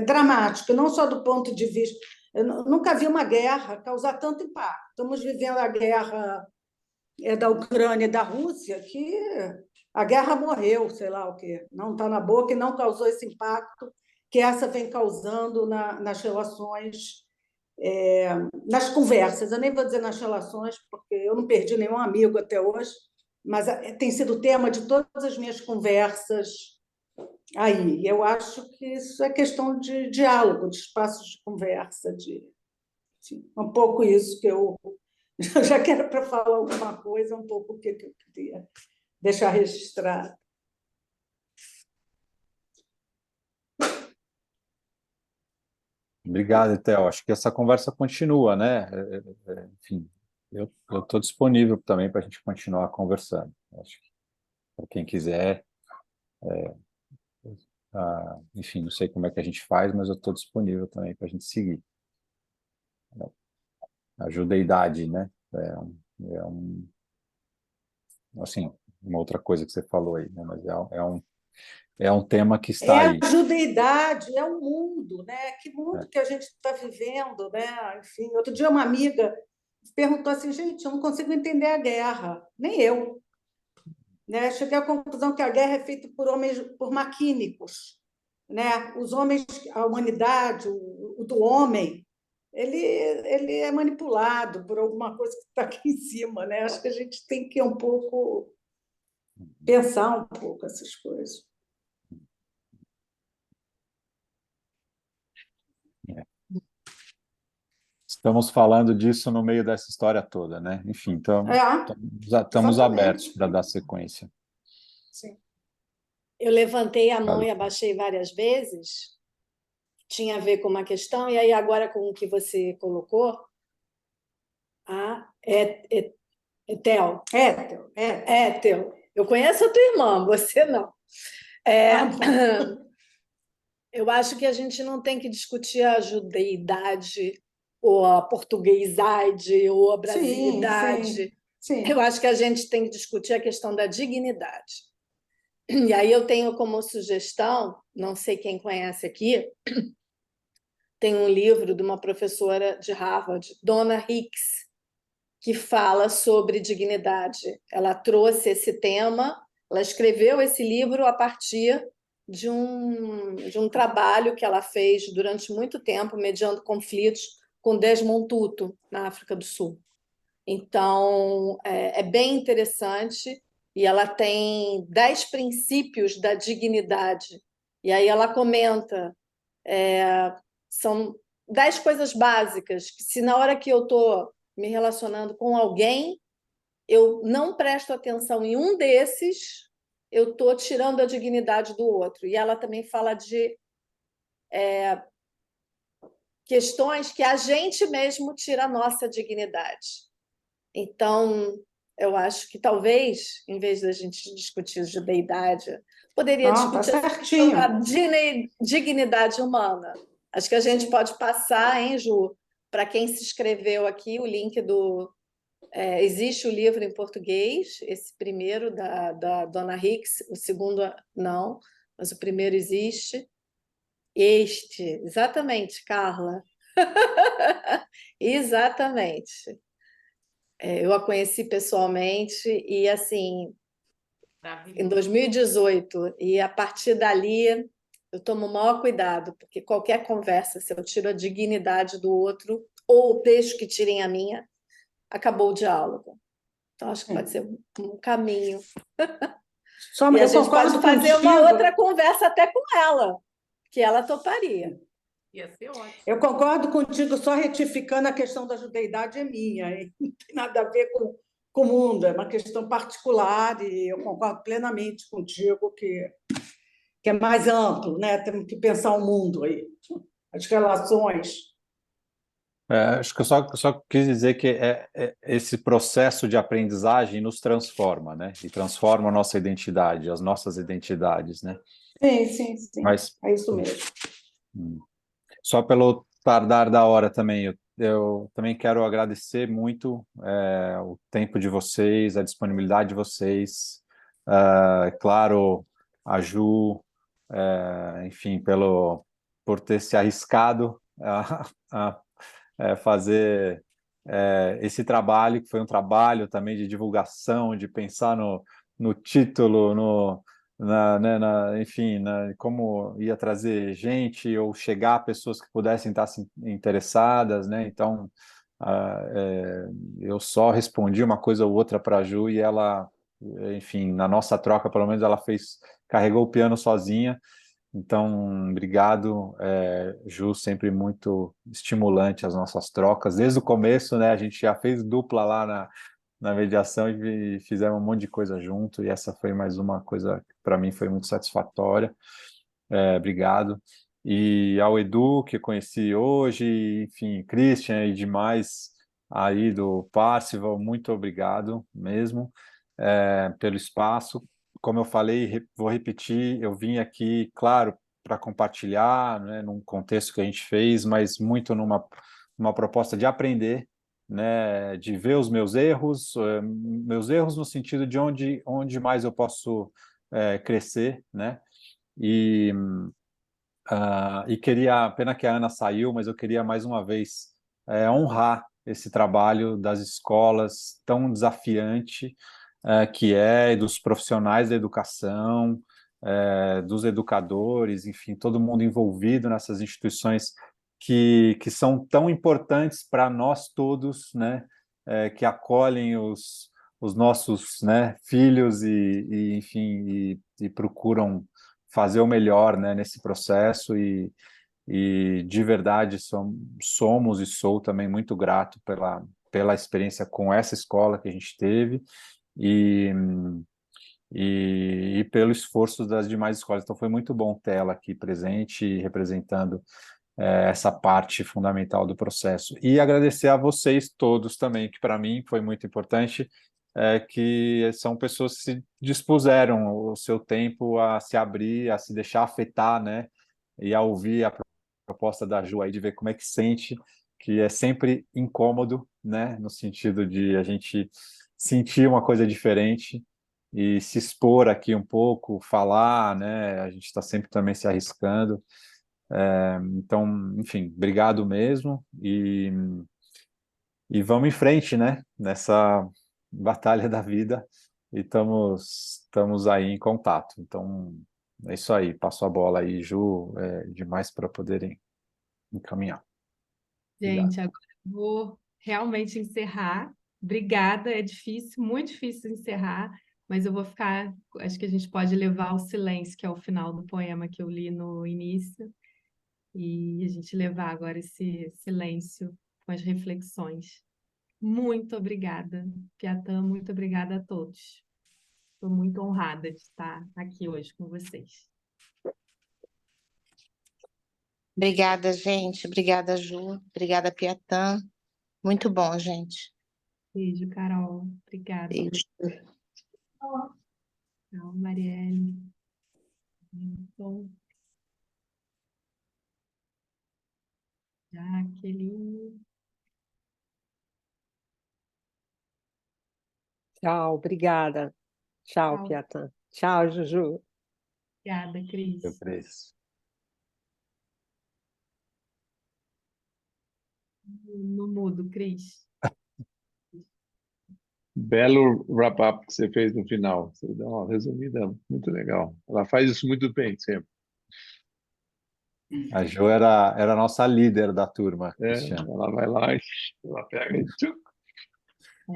dramático, não só do ponto de vista. Eu nunca vi uma guerra causar tanto impacto. Estamos vivendo a guerra da Ucrânia e da Rússia, que a guerra morreu, sei lá o quê, não está na boca e não causou esse impacto que essa vem causando nas relações, nas conversas. Eu nem vou dizer nas relações, porque eu não perdi nenhum amigo até hoje, mas tem sido tema de todas as minhas conversas aí. Eu acho que isso é questão de diálogo, de espaços de conversa, assim, um pouco isso que eu já que era para falar alguma coisa, um pouco o que eu queria deixar registrado.
Obrigado, Etel. Acho que essa conversa continua, né? Enfim, eu estou disponível também para a gente continuar conversando. Acho que para quem quiser, enfim, não sei como é que a gente faz, mas eu estou disponível também para a gente seguir. A judeidade, né? Assim, uma outra coisa que você falou aí, né? Mas é um tema que está aí.
É a judeidade, é o mundo, né? Que mundo que a gente está vivendo, né? Enfim, outro dia uma amiga perguntou assim, gente, eu não consigo entender a guerra, nem eu. Né? Cheguei à conclusão que a guerra é feita por homens, por maquínicos, né? Os homens, a humanidade, o do homem, ele é manipulado por alguma coisa que está aqui em cima, né? Acho que a gente tem que um pouco pensar um pouco essas coisas.
estamos falando disso no meio dessa história toda, né? Enfim, então, estamos abertos
exatamente.
para dar sequência.
Sim. Eu levantei a mão
Valeu.
e abaixei várias vezes, tinha a ver com uma questão, e aí agora com o que você colocou, Ethel. Eu conheço a tua irmã, você não. Eu acho que a gente não tem que discutir a judeidade, ou a portugueside, ou a brasilidade.
sim.
Eu acho que a gente tem que discutir a questão da dignidade. E aí eu tenho como sugestão, não sei quem conhece aqui, tem um livro de uma professora de Harvard, Donna Hicks, que fala sobre dignidade. Ela trouxe esse tema, ela escreveu esse livro a partir de um trabalho que ela fez durante muito tempo, mediando conflitos com Desmond Tutu, na África do Sul. Então, é bem interessante, e ela tem 10 princípios da dignidade. E aí ela comenta, são 10 coisas básicas, que se na hora que eu estou me relacionando com alguém, eu não presto atenção em um desses, eu estou tirando a dignidade do outro. E ela também fala de questões que a gente mesmo tira a nossa dignidade. Então, eu acho que talvez, em vez da gente discutir judeidade, poderia discutir essa questão da dignidade humana. Acho que a gente pode passar, hein, Ju, para quem se inscreveu aqui, o link do... existe o livro em português, esse primeiro da Donna Hicks, o segundo não, mas o primeiro existe. Exatamente, Carla. Exatamente. Eu a conheci pessoalmente e, assim, em 2018, e a partir dali eu tomo o maior cuidado, porque qualquer conversa, se eu tiro a dignidade do outro ou deixo que tirem a minha, acabou o diálogo. Então, acho que pode ser um caminho. E a gente pode fazer uma outra conversa até com ela, que ela toparia.
Ia ser ótimo.
Eu concordo contigo, só retificando, a questão da judeidade é minha, hein? Não tem nada a ver com o mundo, é uma questão particular, e eu concordo plenamente contigo que é mais amplo, né? Temos que pensar o mundo aí, as relações.
Acho que eu só quis dizer que esse processo de aprendizagem nos transforma, né? E transforma a nossa identidade, as nossas identidades, né?
Sim.
Mas,
é isso mesmo.
Só pelo tardar da hora também, eu também quero agradecer muito o tempo de vocês, a disponibilidade de vocês, claro, a Ju, enfim, por ter se arriscado a fazer esse trabalho, que foi um trabalho também de divulgação, de pensar no título, enfim, como ia trazer gente ou chegar a pessoas que pudessem estar interessadas, né? Então, eu só respondi uma coisa ou outra para a Ju e ela, enfim, na nossa troca, pelo menos ela carregou o piano sozinha. Então, obrigado, Ju, sempre muito estimulante as nossas trocas. Desde o começo, né, a gente já fez dupla lá na mediação e fizemos um monte de coisa junto, e essa foi mais uma coisa que para mim foi muito satisfatória. Obrigado. E ao Edu, que eu conheci hoje, enfim, Christian e demais aí do Parzival, muito obrigado mesmo pelo espaço. Como eu falei, vou repetir, eu vim aqui, claro, para compartilhar, né, num contexto que a gente fez, mas muito numa proposta de aprender, né, de ver os meus erros no sentido de onde mais eu posso crescer, né, e queria, pena que a Ana saiu, mas eu queria mais uma vez honrar esse trabalho das escolas tão desafiante que e dos profissionais da educação, dos educadores, enfim, todo mundo envolvido nessas instituições que são tão importantes para nós todos, né, que acolhem os nossos, né, filhos enfim, e procuram fazer o melhor, né, nesse processo, e e de verdade somos e sou também muito grato pela experiência com essa escola que a gente teve e pelo esforço das demais escolas. Então foi muito bom ter ela aqui presente, representando essa parte fundamental do processo. E agradecer a vocês todos também, que para mim foi muito importante, que são pessoas que se dispuseram o seu tempo a se abrir, a se deixar afetar, né? E a ouvir a proposta da Ju aí, de ver como é que sente, que é sempre incômodo, né? No sentido de a gente sentir uma coisa diferente e se expor aqui um pouco, falar, né? A gente está sempre também se arriscando. Então, enfim, obrigado mesmo e vamos em frente, né? Nessa batalha da vida e estamos aí em contato. Então, é isso aí. Passo a bola aí, Ju, demais para poderem encaminhar.
Gente, agora eu vou realmente encerrar. Obrigada, é difícil, muito difícil encerrar, mas eu vou ficar. Acho que a gente pode levar ao silêncio, que é o final do poema que eu li no início, e a gente levar agora esse silêncio com as reflexões. Muito obrigada, Piatã, muito obrigada a todos. Estou muito honrada de estar aqui hoje com vocês.
Obrigada, gente. Obrigada, Ju. Obrigada, Piatã. Muito bom, gente.
Beijo, Carol. Obrigada.
Beijo.
Tchau, Marielle. Então, Jaqueline.
Tchau, obrigada. Tchau,
Tchau.
Piatã. Tchau, Juju.
Obrigada, Cris. No mudo, Cris.
Belo wrap-up que você fez no final. Você dá uma resumida muito legal. Ela faz isso muito bem, sempre.
A Jo era a nossa líder da turma, Cristiano.
Ela vai lá e ela pega e tchuc.